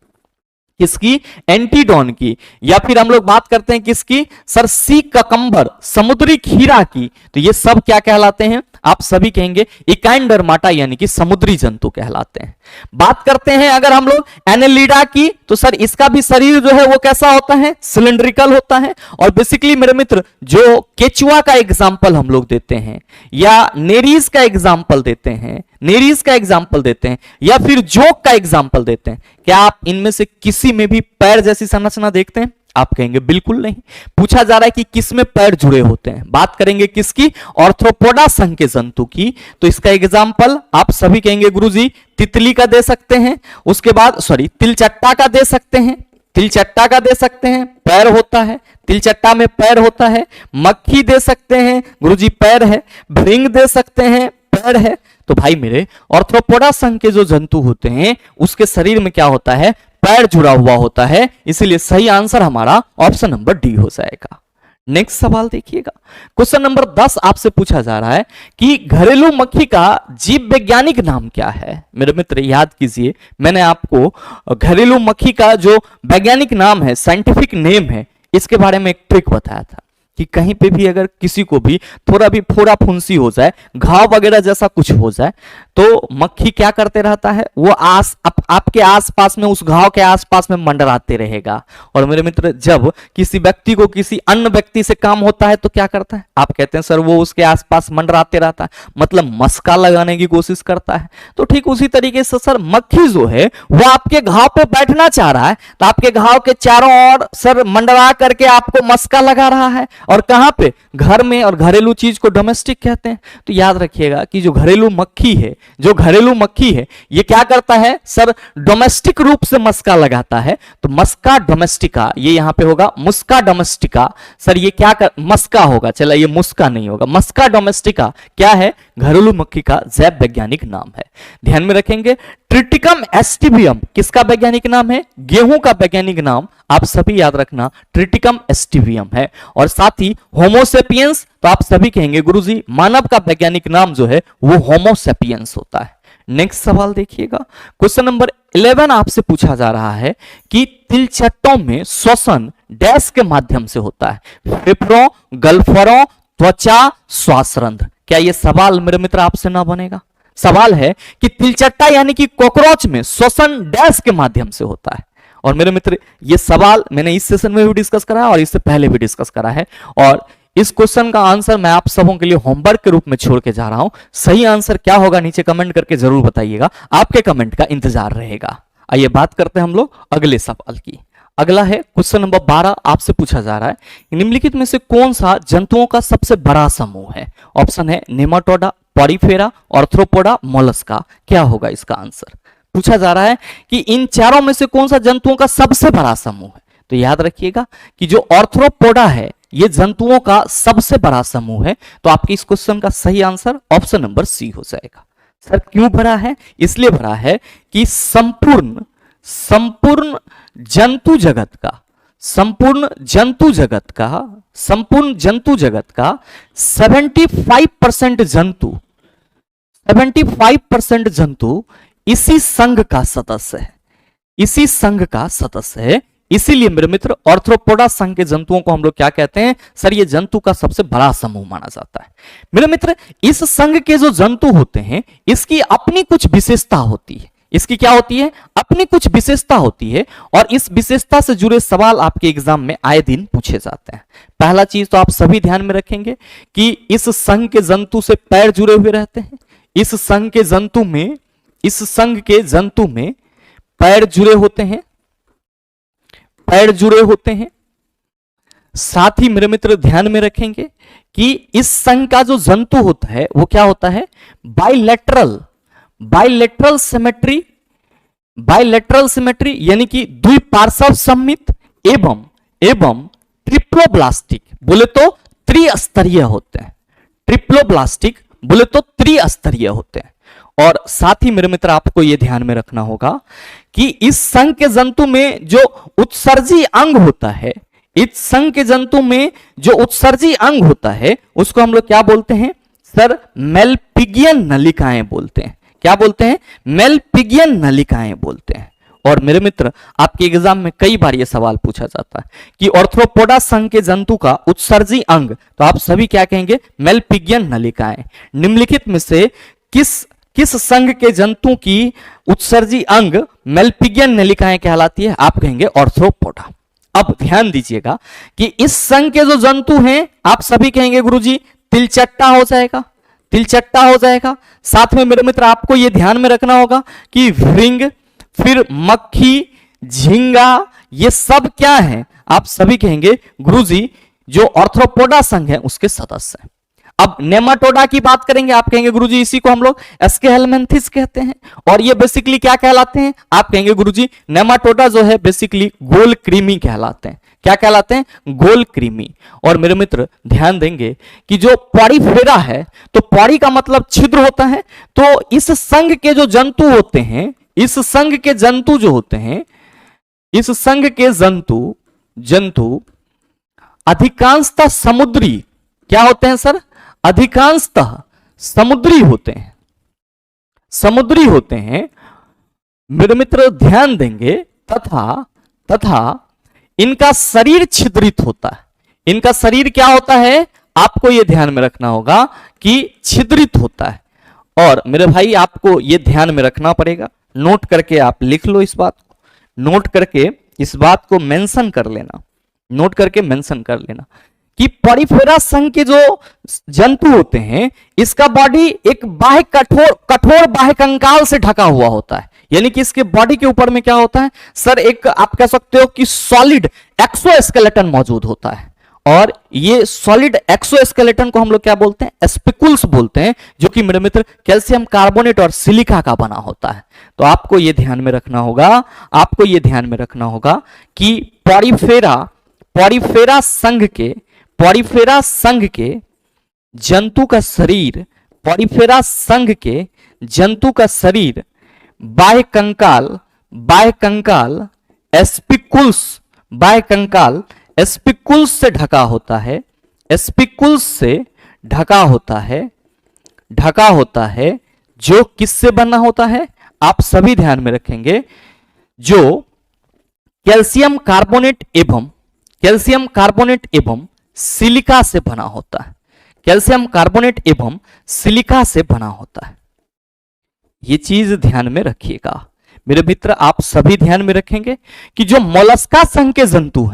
किसकी, एंटीडॉन की, या फिर हम लोग बात करते हैं किसकी सर, सी ककम्बर, समुद्री खीरा की, तो ये सब क्या कहलाते हैं, आप सभी कहेंगे इकाइंडरमाटा यानी कि समुद्री जंतु कहलाते हैं। बात करते हैं अगर हम लोग एनेलिडा की, तो सर इसका भी शरीर जो है वो कैसा होता है, सिलिंड्रिकल होता है। और बेसिकली मेरे मित्र जो केचुआ का एग्जाम्पल हम लोग देते हैं, या नेरीज का एग्जाम्पल देते हैं, नेरीज का एग्जाम्पल देते हैं, या फिर जोक का एग्जाम्पल देते हैं, क्या आप इनमें से किसी में भी पैर जैसी संरचना देखते हैं? आप कहेंगे बिल्कुल नहीं। पूछा जा रहा है कि किस में पैर जुड़े होते हैं, बात करेंगे किसकी, ऑर्थ्रोपोडा संघ के जंतु की, तो इसका एग्जाम्पल आप सभी कहेंगे गुरुजी तितली का दे सकते हैं, उसके बाद तिलचट्टा का दे सकते हैं, तिलचट्टा का दे सकते हैं, पैर होता है, तिलचट्टा में पैर होता है। मक्खी दे सकते हैं गुरुजी, पैर है। भृंग दे सकते हैं, पैर है। तो भाई मेरे ऑर्थ्रोपोडा संघ के जो जंतु होते हैं उसके शरीर में क्या होता है, पैर जुड़ा हुआ होता है, इसीलिए सही आंसर हमारा ऑप्शन नंबर डी हो जाएगा। नेक्स्ट सवाल देखिएगा, क्वेश्चन नंबर 10 आपसे पूछा जा रहा है कि घरेलू मक्खी का जीव वैज्ञानिक नाम क्या है। मेरे मित्र याद कीजिए, मैंने आपको घरेलू मक्खी का जो वैज्ञानिक नाम है, साइंटिफिक नेम है, इसके बारे में एक ट्रिक बताया था कि कहीं पे भी अगर किसी को भी थोड़ा भी फोड़ा फुंसी हो जाए, घाव वगैरह जैसा कुछ हो जाए, तो मक्खी क्या करते रहता है, वो आपके आसपास में, उस घाव के आसपास में मंडराते रहेगा। और मेरे मित्र जब किसी व्यक्ति को किसी अन्य व्यक्ति से काम होता है तो क्या करता है, आप कहते हैं सर वो उसके आसपास मंडराते रहता है, मतलब मस्का लगाने की कोशिश करता है। तो ठीक उसी तरीके से सर मक्खी जो है वो आपके घाव पे बैठना चाह रहा है, तो आपके घाव के चारों ओर सर मंडरा करके आपको मस्का लगा रहा है। और कहां पे, घर में। और घरेलू चीज को डोमेस्टिक कहते हैं। तो याद रखिएगा कि जो घरेलू मक्खी है, जो घरेलू मक्खी है, ये क्या करता है सर, डोमेस्टिक रूप से मस्का लगाता है। तो मस्का डोमेस्टिका, ये यहां पे होगा मुस्का डोमेस्टिका। सर ये क्या मस्का होगा, चला ये मुस्का नहीं होगा, मस्का डोमेस्टिका क्या है, घरेलू मक्खी का जैव वैज्ञानिक नाम है। ध्यान में रखेंगे। ट्रिटिकम एस्टिवियम किसका वैज्ञानिक नाम है, गेहूं का वैज्ञानिक नाम आप सभी याद रखना ट्रिटिकम एस्टिवियम है। और साथ ही होमोसेपियंस, तो आप सभी कहेंगे गुरुजी मानव का वैज्ञानिक नाम जो है वो होमोसेपियंस होता है। नेक्स्ट सवाल देखिएगा, क्वेश्चन नंबर 11 आपसे पूछा जा रहा है कि तिलचट्टों में श्वसन डैश के माध्यम से होता है, फेफड़ों, गल्फरों, त्वचा, श्वासरंध्र। क्या यह सवाल मेरे मित्र आपसे ना बनेगा? सवाल है कि तिलचट्टा यानी कि कॉकरोच में श्वसन डैश के माध्यम से होता है। और मेरे मित्र ये सवाल मैंने इस सेशन में भी डिस्कस करा है और इससे पहले भी डिस्कस करा है, और इस क्वेश्चन का आंसर मैं आप सबों के लिए होमवर्क के रूप में छोड़ के जा रहा हूं। सही आंसर क्या होगा नीचे कमेंट करके जरूर बताइएगा, आपके कमेंट का इंतजार रहेगा। आइए बात करते हैं हम लोग अगले सवाल की। अगला है क्वेश्चन नंबर 12 आपसे पूछा जा रहा है, निम्नलिखित में से कौन सा जंतुओं का सबसे बड़ा समूह है। ऑप्शन है नेमाटोडा, पॉरीफेरा, ऑर्थ्रोपोडा, मोलस्का। क्या होगा इसका आंसर? पूछा जा रहा है कि इन चारों में से कौन सा जंतुओं का सबसे बड़ा समूह है। तो याद रखिएगा कि जो ऑर्थ्रोपोडा है ये जंतुओं का सबसे बड़ा समूह है। तो आपके इस क्वेश्चन का सही आंसर ऑप्शन नंबर सी हो जाएगा। सर क्यों बड़ा है? इसलिए बड़ा है कि संपूर्ण जंतु जगत का 75% जंतु इसी संघ का सदस्य है, इसी संघ का सदस्य है। इसीलिए मेरे मित्र ऑर्थ्रोपोडा संघ के जंतुओं को हम लोग क्या कहते हैं सर, ये जंतु का सबसे बड़ा समूह माना जाता है। मेरे मित्र इस संघ के जो जंतु होते हैं इसकी अपनी कुछ विशेषता होती है। इसकी क्या होती है? अपनी कुछ विशेषता होती है, और इस विशेषता से जुड़े सवाल आपके एग्जाम में आए दिन पूछे जाते हैं। पहला चीज तो आप सभी ध्यान में रखेंगे कि इस संघ के जंतु से पैर जुड़े हुए रहते हैं। इस संघ के जंतु में पैर जुड़े होते हैं, पैर जुड़े होते हैं। साथ ही मेरे मित्र ध्यान में रखेंगे कि इस संघ का जो जंतु होता है वो क्या होता है? बाइलेटरल सिमेट्री यानी कि द्विपार्श्व सममित एवं ट्रिप्लोब्लास्टिक, बोले तो त्रिस्तरीय होते हैं। ट्रिप्लोब्लास्टिक बोले तो त्रिस्तरीय होते हैं। और साथ ही मेरे मित्र आपको यह ध्यान में रखना होगा कि इस संघ के जंतु में जो उत्सर्जी अंग होता है, इस संघ के जंतु में जो उत्सर्जी अंग होता है उसको हम लोग क्या बोलते हैं सर? मेलपिगियन नलिकाएं बोलते हैं। क्या बोलते हैं? मेलपिगियन नलिकाएं बोलते हैं। और मेरे मित्र आपके एग्जाम में कई बार यह सवाल पूछा जाता है कि ऑर्थ्रोपोडा संघ के जंतु का उत्सर्जी अंग, तो आप सभी क्या कहेंगे? मेलपिगियन नलिकाएं। निम्नलिखित में से किस संघ के जंतु की उत्सर्जी अंग मेलपिगियन नलिकाएं कहलाती है? आप कहेंगे ऑर्थ्रोपोडा। अब ध्यान दीजिएगा कि इस संघ के जो जंतु हैं आप सभी कहेंगे गुरुजी तिलचट्टा हो जाएगा, तिलचट्टा हो जाएगा। साथ में मेरे मित्र आपको यह ध्यान में रखना होगा कि व्रिंग, फिर मक्खी, झींगा, ये सब क्या है? आप सभी कहेंगे गुरुजी जो ऑर्थ्रोपोडा संघ है उसके सदस्य हैं। अब नेमाटोडा की बात करेंगे, आप कहेंगे गुरुजी इसी को हम लोग एस्केहेलमिन्थिस कहते हैं। और ये बेसिकली क्या कहलाते हैं? आप कहेंगे गुरुजी नेमाटोडा जो है बेसिकली गोल कृमि कहलाते हैं। क्या कहलाते हैं? गोल कृमि। और मेरे मित्र ध्यान देंगे कि जो पॉरीफेरा है, तो पॉरी का मतलब छिद्र होता है। तो इस संघ के जो जंतु होते हैं, इस संघ के जंतु जो होते हैं, इस संघ के जंतु अधिकांशतः समुद्री क्या होते हैं सर? अधिकांशतः समुद्री होते हैं, समुद्री होते हैं मेरे मित्र ध्यान देंगे। तथा इनका शरीर छिद्रित होता है। इनका शरीर क्या होता है? आपको यह ध्यान में रखना होगा कि छिद्रित होता है। और मेरे भाई आपको यह ध्यान में रखना पड़ेगा, नोट करके आप लिख लो इस बात को, नोट करके इस बात को मेंशन कर लेना, नोट करके मेंशन कर लेना कि पॉरीफेरा संघ के जो जंतु होते हैं इसका बॉडी एक बाह्य कठोर बाह्य कंकाल से ढका हुआ होता है। यानी कि इसके बॉडी के ऊपर में क्या होता है सर? एक आप कह सकते हो कि सॉलिड एक्सोस्केलेटन मौजूद होता है। और ये सॉलिड एक्सोस्केलेटन को हम लोग क्या बोलते हैं? स्पिकुल्स बोलते हैं, जो कि मेरे मित्र कैल्शियम कार्बोनेट और सिलिका का बना होता है। तो आपको यह ध्यान में रखना होगा, आपको यह ध्यान में रखना होगा कि पॉरीफेरा संघ के जंतु का शरीर, पॉरीफेरा संघ के जंतु का शरीर बाह्य कंकाल स्पिकुल्स से ढका होता है, स्पिकुल्स से ढका होता है, जो किससे बना होता है? आप सभी ध्यान में रखेंगे, जो कैल्शियम कार्बोनेट एवं सिलिका से बना होता है। कैल्शियम कार्बोनेट एवं सिलिका से बना होता है। ये चीज ध्यान में रखिएगा मेरे मित्र, आप सभी ध्यान में रखेंगे कि जो मोलस्का संघ के जंतु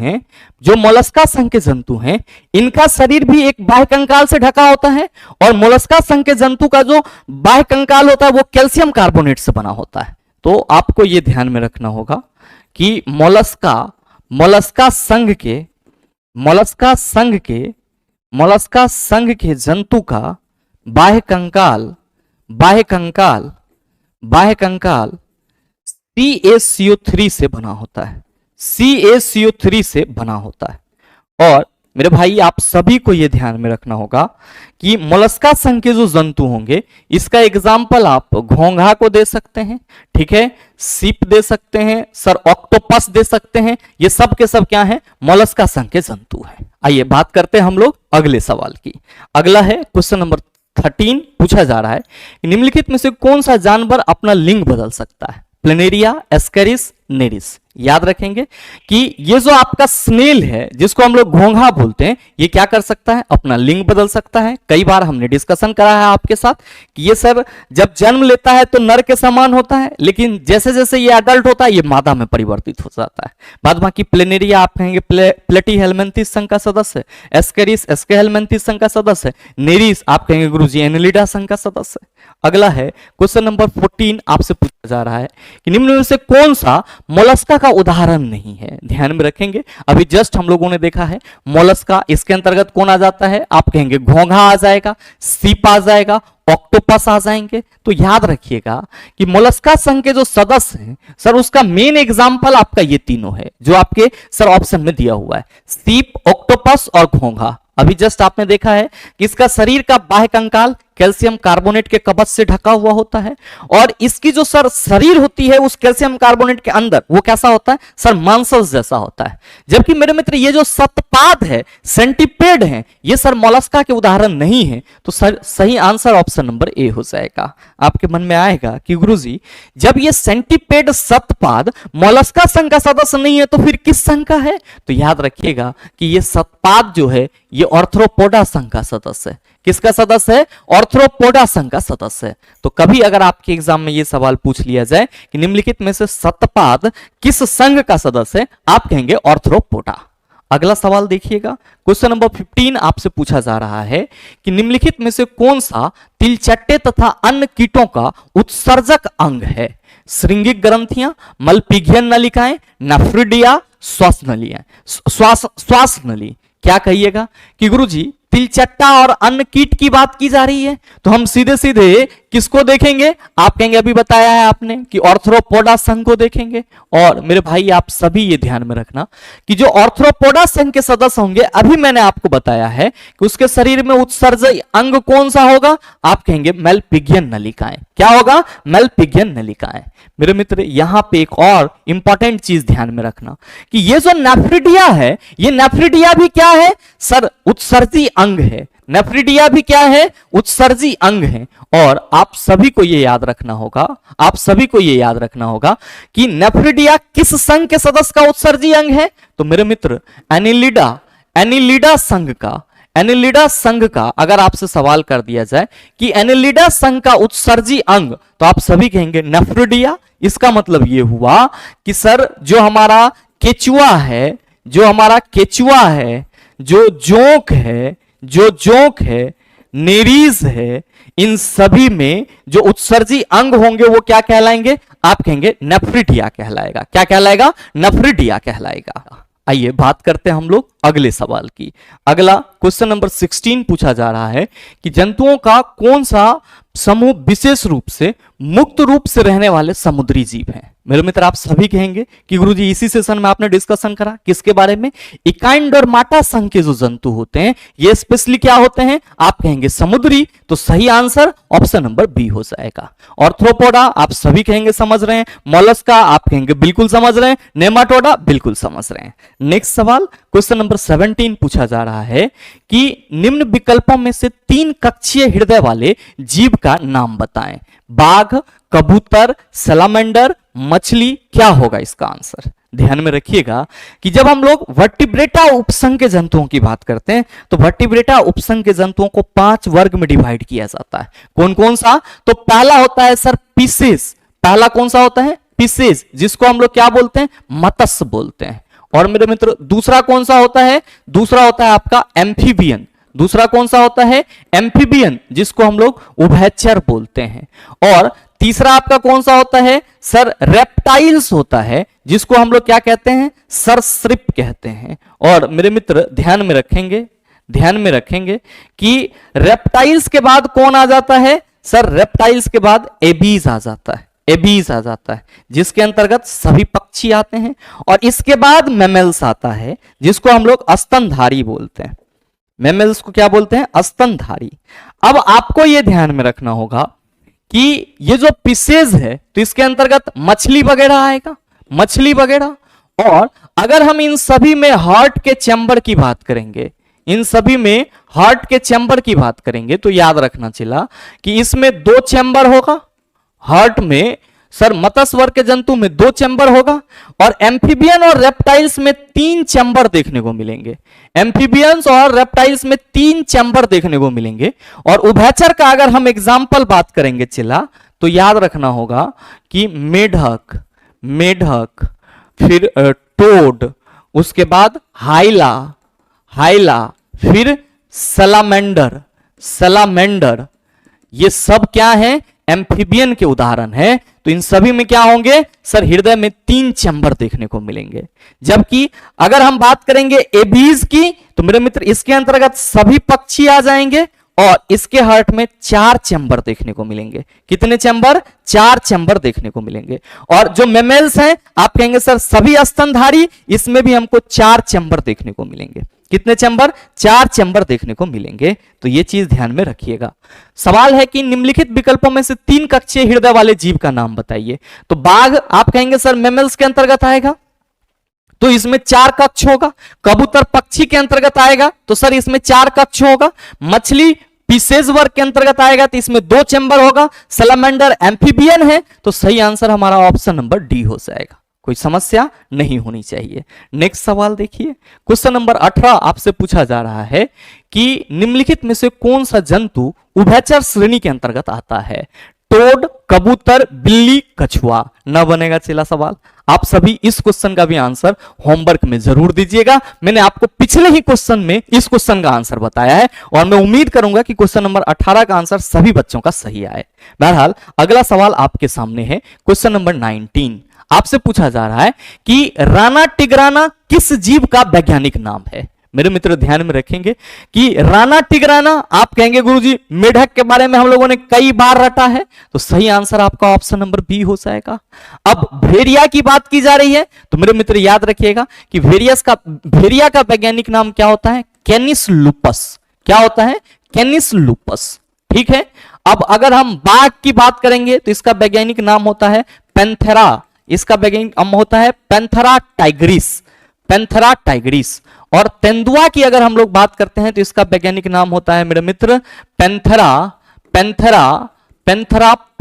हैं, इनका शरीर भी एक बाह्य कंकाल से ढका होता है। और मोलस्का संघ के जंतु का जो बाह्य कंकाल होता है वो कैल्शियम कार्बोनेट से बना होता है। तो आपको यह ध्यान में रखना होगा कि मोलस्का संघ के जंतु का बाह्य कंकाल CaCO3 से बना होता है, CaCO3 से बना होता है। और मेरे भाई आप सभी को यह ध्यान में रखना होगा कि मोलस्का संघ के जो जंतु होंगे, इसका एग्जाम्पल आप घोंघा को दे सकते हैं, ठीक है, सीप दे सकते हैं सर, ऑक्टोपस दे सकते हैं। ये सब के सब क्या है? मोलस्का संघ के जंतु हैं। आइए बात करते हैं हम लोग अगले सवाल की। अगला है क्वेश्चन नंबर 13, पूछा जा रहा है निम्नलिखित में से कौन सा जानवर अपना लिंग बदल सकता है? Planaria, Ascaris, Nereis. याद रखेंगे कि ये जो आपका स्नेल है, जिसको हम लोग घोंघा बोलते हैं, ये क्या कर सकता है? अपना लिंग बदल सकता है। कई बार हमने डिस्कशन करा है आपके साथ कि ये सर जब जन्म लेता है तो नर के समान होता है, लेकिन जैसे जैसे ये अडल्ट होता है ये मादा में परिवर्तित हो जाता है। बाद बाकी प्लेनेरिया आप कहेंगे प्लेटीहेल्मिन्थिस संघ का सदस्य, एस्केरिस एस्केहेल्मिन्थिस संघ का सदस्य, नेरिस आप कहेंगे गुरुजी एनेलिडा संघ का सदस्य। अगला है क्वेश्चन नंबर 14, आपसे पूछा जा रहा है कि निम्न में से कौन सा मोलस्का का उदाहरण नहीं है? ध्यान में रखेंगे, अभी जस्ट हम लोगों ने देखा है मोलस्का, इसके अंतर्गत कौन आ जाता है? आप कहेंगे घोंघा आ जाएगा, सीप आ जाएगा, ऑक्टोपस आ जाएंगे। तो याद रखिएगा कि मोलस्का संघ के जो सदस्य हैं सर, उसका मेन एग्जाम्पल आपका ये तीनों है जो आपके सर ऑप्शन में दिया हुआ है, सीप, ऑक्टोपस और घोंघा। अभी जस्ट आपने देखा है कि इसका शरीर का बाह्य कंकाल कैल्शियम कार्बोनेट के कवच से ढका हुआ होता है, और इसकी जो सर शरीर होती है उस कैल्शियम कार्बोनेट के अंदर वो कैसा होता है सर, मांसल्स जैसा होता है। जबकि मेरे मित्र ये जो सतपाद है, सेंटीपेड है, ये सर मोलस्का के उदाहरण नहीं है। तो सर सही आंसर ऑप्शन नंबर ए हो जाएगा। आपके मन में आएगा कि गुरुजी जब ये सेंटीपेड सतपाद मोलस्का संघ का सदस्य नहीं है तो फिर किस संघ का है? तो याद रखिएगा कि ये सतपाद जो है ये ऑर्थ्रोपोडा संघ का सदस्य है। किसका सदस्य है? ऑर्थ्रोपोडा संघ का सदस्य है। तो कभी अगर आपके एग्जाम में ये सवाल पूछ लिया जाए कि निम्नलिखित में से सतपाद किस संघ का सदस्य है, आप कहेंगे ऑर्थ्रोपोडा। अगला सवाल देखिएगा, क्वेश्चन नंबर 15 आपसे पूछा जा रहा है कि निम्नलिखित में से कौन सा तिलचट्टे तथा अन्य कीटों का उत्सर्जक अंग है? श्रृंगिक ग्रंथियां, मलपिघियन नलिकाएं, नेफ्रिडिया, श्वास नलियां, श्वास नली। क्या कहिएगा कि गुरुजी तिलचट्टा और अन्य कीट की बात की जा रही है, तो हम सीधे सीधे किसको देखेंगे? आप कहेंगे अभी बताया है आपने कि ऑर्थ्रोपोडा संघ को देखेंगे। और मेरे भाई आप सभी ये ध्यान में रखना कि जो ऑर्थ्रोपोडा संघ के सदस्य होंगे, अभी मैंने आपको बताया है कि उसके शरीर में उत्सर्जक अंग कौन सा होगा? आप कहेंगे मेलपिघियन नलिकाएं। क्या होगा? मेलपिघियन नलिकाएं। मेरे मित्र यहां पे एक और इंपॉर्टेंट चीज ध्यान में रखना कि ये जो नेफ्रिडिया है, ये नेफ्रिडिया भी क्या है सर? उत्सर्जी अंग है। नेफ्रिडिया भी क्या है? उत्सर्जी अंग है। और आप सभी को ये याद रखना होगा, आप सभी को ये याद रखना होगा कि नेफ्रिडिया किस संघ के सदस्य का उत्सर्जी अंग है? तो मेरे मित्र एनिलिडा संघ का, एनिलिडा संघ का अगर आपसे सवाल कर दिया जाए कि एनिलिडा संघ का उत्सर्जी अंग, तो आप सभी कहेंगे नेफ्रिडिया। इसका मतलब ये हुआ कि सर जो हमारा केचुआ है, जो हमारा केचुआ है, जो जोंक है, नेरीज है, इन सभी में जो उत्सर्जी अंग होंगे वो क्या कहलाएंगे? आप कहेंगे नेफ्रिडिया कहलाएगा। क्या कहलाएगा? नेफ्रिडिया कहलाएगा। आइए बात करते हैं हम लोग अगले सवाल की। अगला क्वेश्चन नंबर 16 पूछा जा रहा है कि जंतुओं का कौन सा समूह विशेष रूप से मुक्त रूप से रहने वाले समुद्री जीव हैं? मेरे मित्र आप सभी कहेंगे कि गुरुजी इसी सेशन में आपने डिस्कशन करा किसके बारे में? इकाइंड और माटा संघ के जो जंतु होते हैं ये स्पेशली क्या होते हैं? आप कहेंगे समुद्री। तो सही आंसर ऑप्शन नंबर बी हो जाएगा। ऑर्थ्रोपोडा आप सभी कहेंगे समझ रहे हैं, मोलस्का आप कहेंगे बिल्कुल समझ रहे हैं, नेमाटोडा बिल्कुल समझ रहे हैं। नेक्स्ट सवाल क्वेश्चन नंबर 17 पूछा जा रहा है कि निम्न विकल्पों में से 3 कक्षीय हृदय वाले जीव का नाम बताएं। बाघ, कबूतर, सैलामेंडर, मछली। क्या होगा इसका आंसर? ध्यान में रखिएगा कि जब हम लोग वर्टिब्रेटा उपसंघ के जंतुओं की बात करते हैं तो वर्टिब्रेटा उपसंघ के जंतुओं को 5 वर्ग में डिवाइड किया जाता है। कौन कौन सा? तो पहला होता है सर पीसेस। पहला कौन सा होता है? पीसेस, जिसको हम लोग क्या बोलते हैं? मत्स्य बोलते हैं। और मेरे मित्र दूसरा कौन सा होता है? दूसरा होता है आपका एम्फीबियन। दूसरा कौन सा होता है? एम्फीबियन, जिसको हम लोग उभयचर बोलते हैं। और तीसरा आपका कौन सा होता है? सर रेप्टाइल्स होता है, जिसको हम लोग क्या कहते हैं? सरीसृप कहते हैं। और मेरे मित्र ध्यान में रखेंगे कि रेप्टाइल्स के बाद कौन आ जाता है? सर रेप्टाइल्स के बाद एबीज आ जाता है, जिसके अंतर्गत सभी पक्षी आते हैं। और इसके बाद मैमल्स आता है, जिसको हम लोग स्तनधारी बोलते हैं। मैमल्स को क्या बोलते हैं? स्तनधारी। अब आपको यह ध्यान में रखना होगा कि ये जो फिशेज है तो इसके अंतर्गत मछली वगैरह आएगा, मछली वगैरह। और अगर हम इन सभी में हार्ट के चैम्बर की बात करेंगे, इन सभी में हार्ट के चैम्बर की बात करेंगे तो याद रखना चला कि इसमें 2 चैम्बर होगा। हार्ट में सर मत्स्य वर्ग के जंतु में 2 चैम्बर होगा और एम्फीबियन और रेप्टाइल्स में 3 चैम्बर देखने को मिलेंगे। एम्फीबियंस और रेप्टाइल्स में 3 चैम्बर देखने को मिलेंगे। और उभयचर का अगर हम एग्जाम्पल बात करेंगे चिल्ला तो याद रखना होगा कि मेढक, फिर टोड, उसके बाद हाइला, फिर सलामेंडर, ये सब क्या है? एम्फीबियन के उदाहरण है। तो इन सभी में क्या होंगे? सर हृदय में 3 चैम्बर देखने को मिलेंगे। जबकि अगर हम बात करेंगे एबीज की तो मेरे मित्र इसके अंतर्गत सभी पक्षी आ जाएंगे और इसके हार्ट में 4 चैम्बर देखने को मिलेंगे। कितने चैम्बर? 4 चैम्बर देखने को मिलेंगे। और जो मैमल्स हैं आप कहेंगे सर सभी स्तनधारी, इसमें भी हमको 4 चैम्बर देखने को मिलेंगे। कितने चैम्बर? 4 चैम्बर देखने को मिलेंगे। तो ये चीज ध्यान में रखिएगा। सवाल है कि निम्नलिखित विकल्पों में से 3 कक्षीय हृदय वाले जीव का नाम बताइए। तो बाघ आप कहेंगे सर मैमल्स के अंतर्गत आएगा, तो इसमें 4 कक्ष होगा। कबूतर पक्षी के अंतर्गत आएगा, तो सर इसमें 4 कक्ष होगा। मछली पिसेज वर्ग के अंतर्गत आएगा, तो इसमें 2 चैम्बर होगा। सैलमेंडर एम्फीबियन है, तो सही आंसर हमारा ऑप्शन नंबर डी हो जाएगा। कोई समस्या नहीं होनी चाहिए। नेक्स्ट सवाल देखिए, क्वेश्चन नंबर 18 आपसे पूछा जा रहा है कि निम्नलिखित में से कौन सा जंतु उभयचर श्रेणी के अंतर्गत आता है? टोड, कबूतर, बिल्ली, कछुआ। न बनेगा चला सवाल। आप सभी इस क्वेश्चन का भी आंसर होमवर्क में जरूर दीजिएगा। मैंने आपको पिछले ही क्वेश्चन में इस क्वेश्चन का आंसर बताया है और मैं उम्मीद करूंगा कि क्वेश्चन नंबर 18 का आंसर सभी बच्चों का सही आए। बहरहाल अगला सवाल आपके सामने है, क्वेश्चन नंबर 19 आपसे पूछा जा रहा है कि राना टिग्राना किस जीव का वैज्ञानिक नाम है? मेरे मित्र ध्यान में रखेंगे कि राना टिग्राना आप कहेंगे गुरुजी मेढक के बारे में हम लोगों ने कई बार रटा है, तो सही आंसर आपका ऑप्शन नंबर बी हो जाएगा। अब भेड़िया की बात की जा रही है, तो मेरे मित्र याद रखिएगा कि भेड़िया का वैज्ञानिक नाम क्या होता है? Canis lupus. क्या होता है? Canis lupus. ठीक है। अब अगर हम बाघ की बात करेंगे तो इसका वैज्ञानिक नाम होता है पैंथेरा। इसका वैज्ञानिक नाम होता है पैंथेरा टाइग्रिस। Panthera Tigris. और तेंदुआ की अगर हम लोग बात करते हैं तो इसका वैज्ञानिक नाम होता है मेरे मित्र पैंथेरा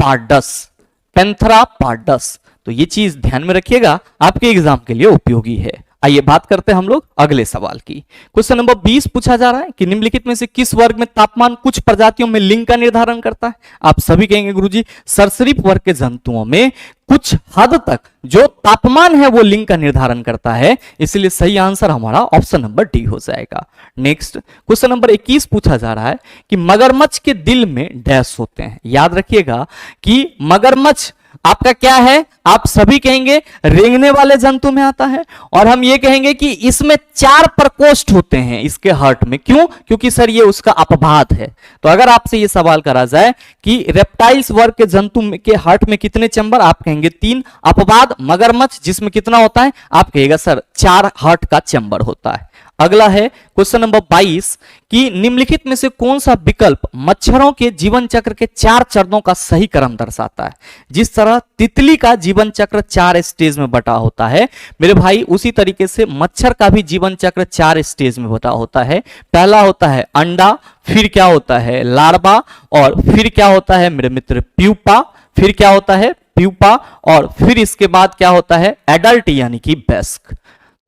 पार्डस। Panthera pardus. तो ये चीज ध्यान में रखिएगा, आपके एग्जाम के लिए उपयोगी है। आइए बात करते हैं हम लोग अगले सवाल की। क्वेश्चन नंबर 20 पूछा जा रहा है कि निम्नलिखित में से किस वर्ग में तापमान कुछ प्रजातियों में लिंग का निर्धारण करता है? आप सभी कहेंगे गुरुजी सरीसृप वर्ग के जंतुओं में कुछ हद तक जो तापमान है वो लिंग का निर्धारण करता है, इसलिए सही आंसर हमारा ऑप्शन नंबर डी हो जाएगा। नेक्स्ट क्वेश्चन नंबर 21 पूछा जा रहा है कि मगरमच्छ के दिल में डैश होते हैं। याद रखिएगा कि मगरमच्छ आपका क्या है? आप सभी कहेंगे रेंगने वाले जंतु में आता है, और हम ये कहेंगे कि इसमें 4 प्रकोष्ठ होते हैं इसके हार्ट में। क्यों? क्योंकि सर ये उसका अपवाद है। तो अगर आपसे ये सवाल करा जाए कि रेप्टाइल्स वर्ग के जंतु के हार्ट में कितने चैम्बर, आप कहेंगे 3। अपवाद मगरमच्छ जिसमें कितना होता है? आप कहेगा सर 4 हार्ट का चैम्बर होता है। अगला है क्वेश्चन नंबर 22 कि निम्नलिखित में से कौन सा विकल्प मच्छरों के जीवन चक्र के 4 चरणों का सही क्रम दर्शाता है? जिस तरह तितली का जीवन चक्र 4 स्टेज में बटा होता है मेरे भाई, उसी तरीके से मच्छर का भी जीवन चक्र 4 स्टेज में बटा होता है। पहला होता है अंडा, फिर क्या होता है लार्वा, और फिर क्या होता है मेरे मित्र प्यूपा, फिर क्या होता है प्यूपा, और फिर इसके बाद क्या होता है एडल्ट यानी कि वयस्क।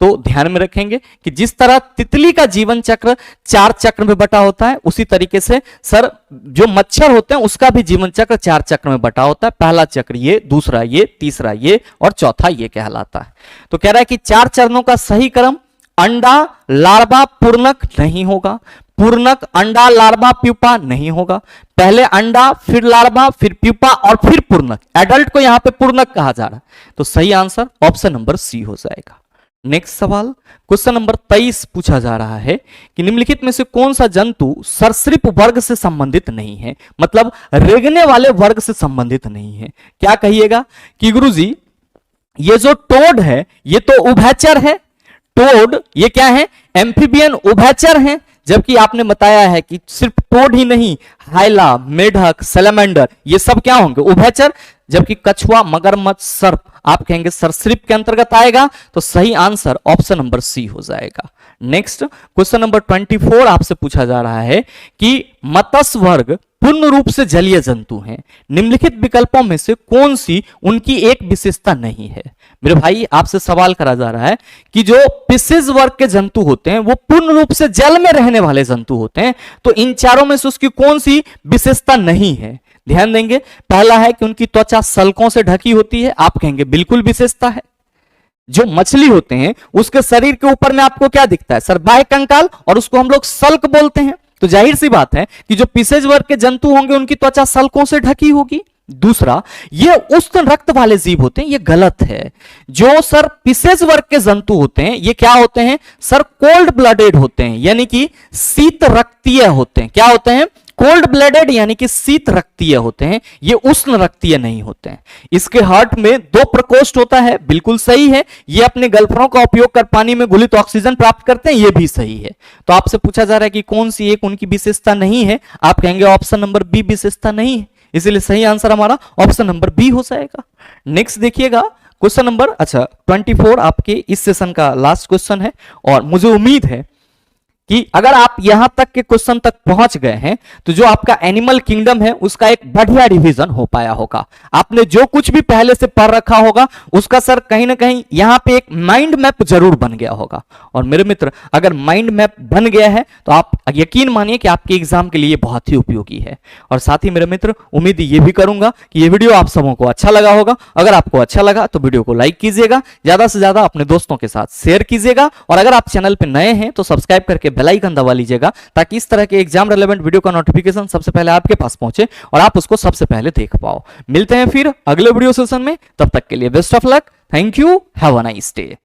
तो ध्यान में रखेंगे कि जिस तरह तितली का जीवन चक्र 4 चक्र में बटा होता है, उसी तरीके से सर जो मच्छर होते हैं उसका भी जीवन चक्र 4 चक्र में बटा होता है। पहला चक्र ये, दूसरा ये, तीसरा ये और चौथा ये कहलाता है। तो कह रहा है कि 4 चरणों का सही क्रम अंडा, लार्वा, पूर्णक नहीं होगा। पूर्णक, अंडा, लार्वा, प्यूपा नहीं होगा। पहले अंडा, फिर लार्वा, फिर प्यूपा और फिर पूर्णक। एडल्ट को यहां पे पूर्णक कहा जा रहा है। तो सही आंसर ऑप्शन नंबर सी हो जाएगा। नेक्स्ट सवाल क्वेश्चन नंबर 23 पूछा जा रहा है कि निम्नलिखित में से कौन सा जंतु सरीसृप वर्ग से संबंधित नहीं है? मतलब रेंगने वाले वर्ग से संबंधित नहीं है। क्या कहिएगा कि गुरुजी ये जो टोड है ये तो उभयचर है। टोड ये क्या है? एम्फीबियन उभयचर है। जबकि आपने बताया है कि सिर्फ टोड ही नहीं, हाइला, मेढक, सैलमेंडर ये सब क्या होंगे? उभयचर। जबकि कछुआ, मगरमच्छ, सर्प आप कहेंगे सरीसृप के अंतर्गत आएगा। तो सही आंसर ऑप्शन नंबर सी हो जाएगा। नेक्स्ट क्वेश्चन नंबर 24 आपसे पूछा जा रहा है कि मत्स्य वर्ग पूर्ण रूप से जलीय जंतु हैं। निम्नलिखित विकल्पों में से कौन सी उनकी एक विशेषता नहीं है? मेरे भाई आपसे सवाल करा जा रहा है कि जो फिशेज वर्ग के जंतु होते हैं वो पूर्ण रूप से जल में रहने वाले जंतु होते हैं, तो इन चारों में से उसकी कौन सी विशेषता नहीं है? ध्यान देंगे। पहला है कि उनकी त्वचा सल्कों से ढकी होती है। आप कहेंगे बिल्कुल विशेषता है। जो मछली होते हैं उसके शरीर के ऊपर में आपको क्या दिखता है? सर बाह्य कंकाल, और उसको हम लोग सल्क बोलते हैं। तो जाहिर सी बात है कि जो फिशेज वर्ग के जंतु होंगे उनकी त्वचा सल्कों से ढकी होगी। दूसरा, ये उष्ण रक्त वाले जीव होते हैं, ये गलत है। जो सर फिशेज वर्ग के जंतु होते हैं ये क्या होते हैं? सर कोल्ड ब्लडेड होते हैं, यानी कि शीत रक्तीय होते हैं। क्या होते हैं? कोल्ड ब्लडेड यानी कि शीत रक्तीय होते हैं, ये उष्ण रक्तीय नहीं होते हैं। इसके हार्ट में 2 प्रकोष्ठ होता है, बिल्कुल सही है। ये अपने गल्फरों का उपयोग कर पानी में घुलित ऑक्सीजन प्राप्त करते हैं, ये भी सही है। तो आपसे पूछा जा रहा है कि कौन सी एक उनकी विशेषता नहीं है, आप कहेंगे ऑप्शन नंबर बी विशेषता नहीं है, इसीलिए सही आंसर हमारा ऑप्शन नंबर बी हो जाएगा। नेक्स्ट देखिएगा क्वेश्चन नंबर 24 आपके इस सेशन का लास्ट क्वेश्चन है, और मुझे उम्मीद है कि अगर आप यहां तक के क्वेश्चन तक पहुंच गए हैं तो जो आपका एनिमल किंगडम है उसका एक बढ़िया रिवीजन हो पाया होगा। आपने जो कुछ भी पहले से पढ़ रखा होगा उसका सर कहीं ना कहीं यहां पे एक माइंड मैप जरूर बन गया होगा। और मेरे मित्र, अगर माइंड मैप बन गया है तो आप यकीन मानिए कि आपके एग्जाम के लिए बहुत ही उपयोगी है। और साथ ही मेरे मित्र, उम्मीद ये भी करूंगा कि ये वीडियो आप सबों को अच्छा लगा होगा। अगर आपको अच्छा लगा तो वीडियो को लाइक कीजिएगा, ज्यादा से ज्यादा अपने दोस्तों के साथ शेयर कीजिएगा, और अगर आप चैनल पर नए हैं तो सब्सक्राइब करके बेल आइकन दबा लीजिएगा, ताकि इस तरह के एग्जाम रेलेवेंट वीडियो का नोटिफिकेशन सबसे पहले आपके पास पहुंचे और आप उसको सबसे पहले देख पाओ। मिलते हैं फिर अगले वीडियो सेशन में, तब तक के लिए best of luck, thank you, have a nice day.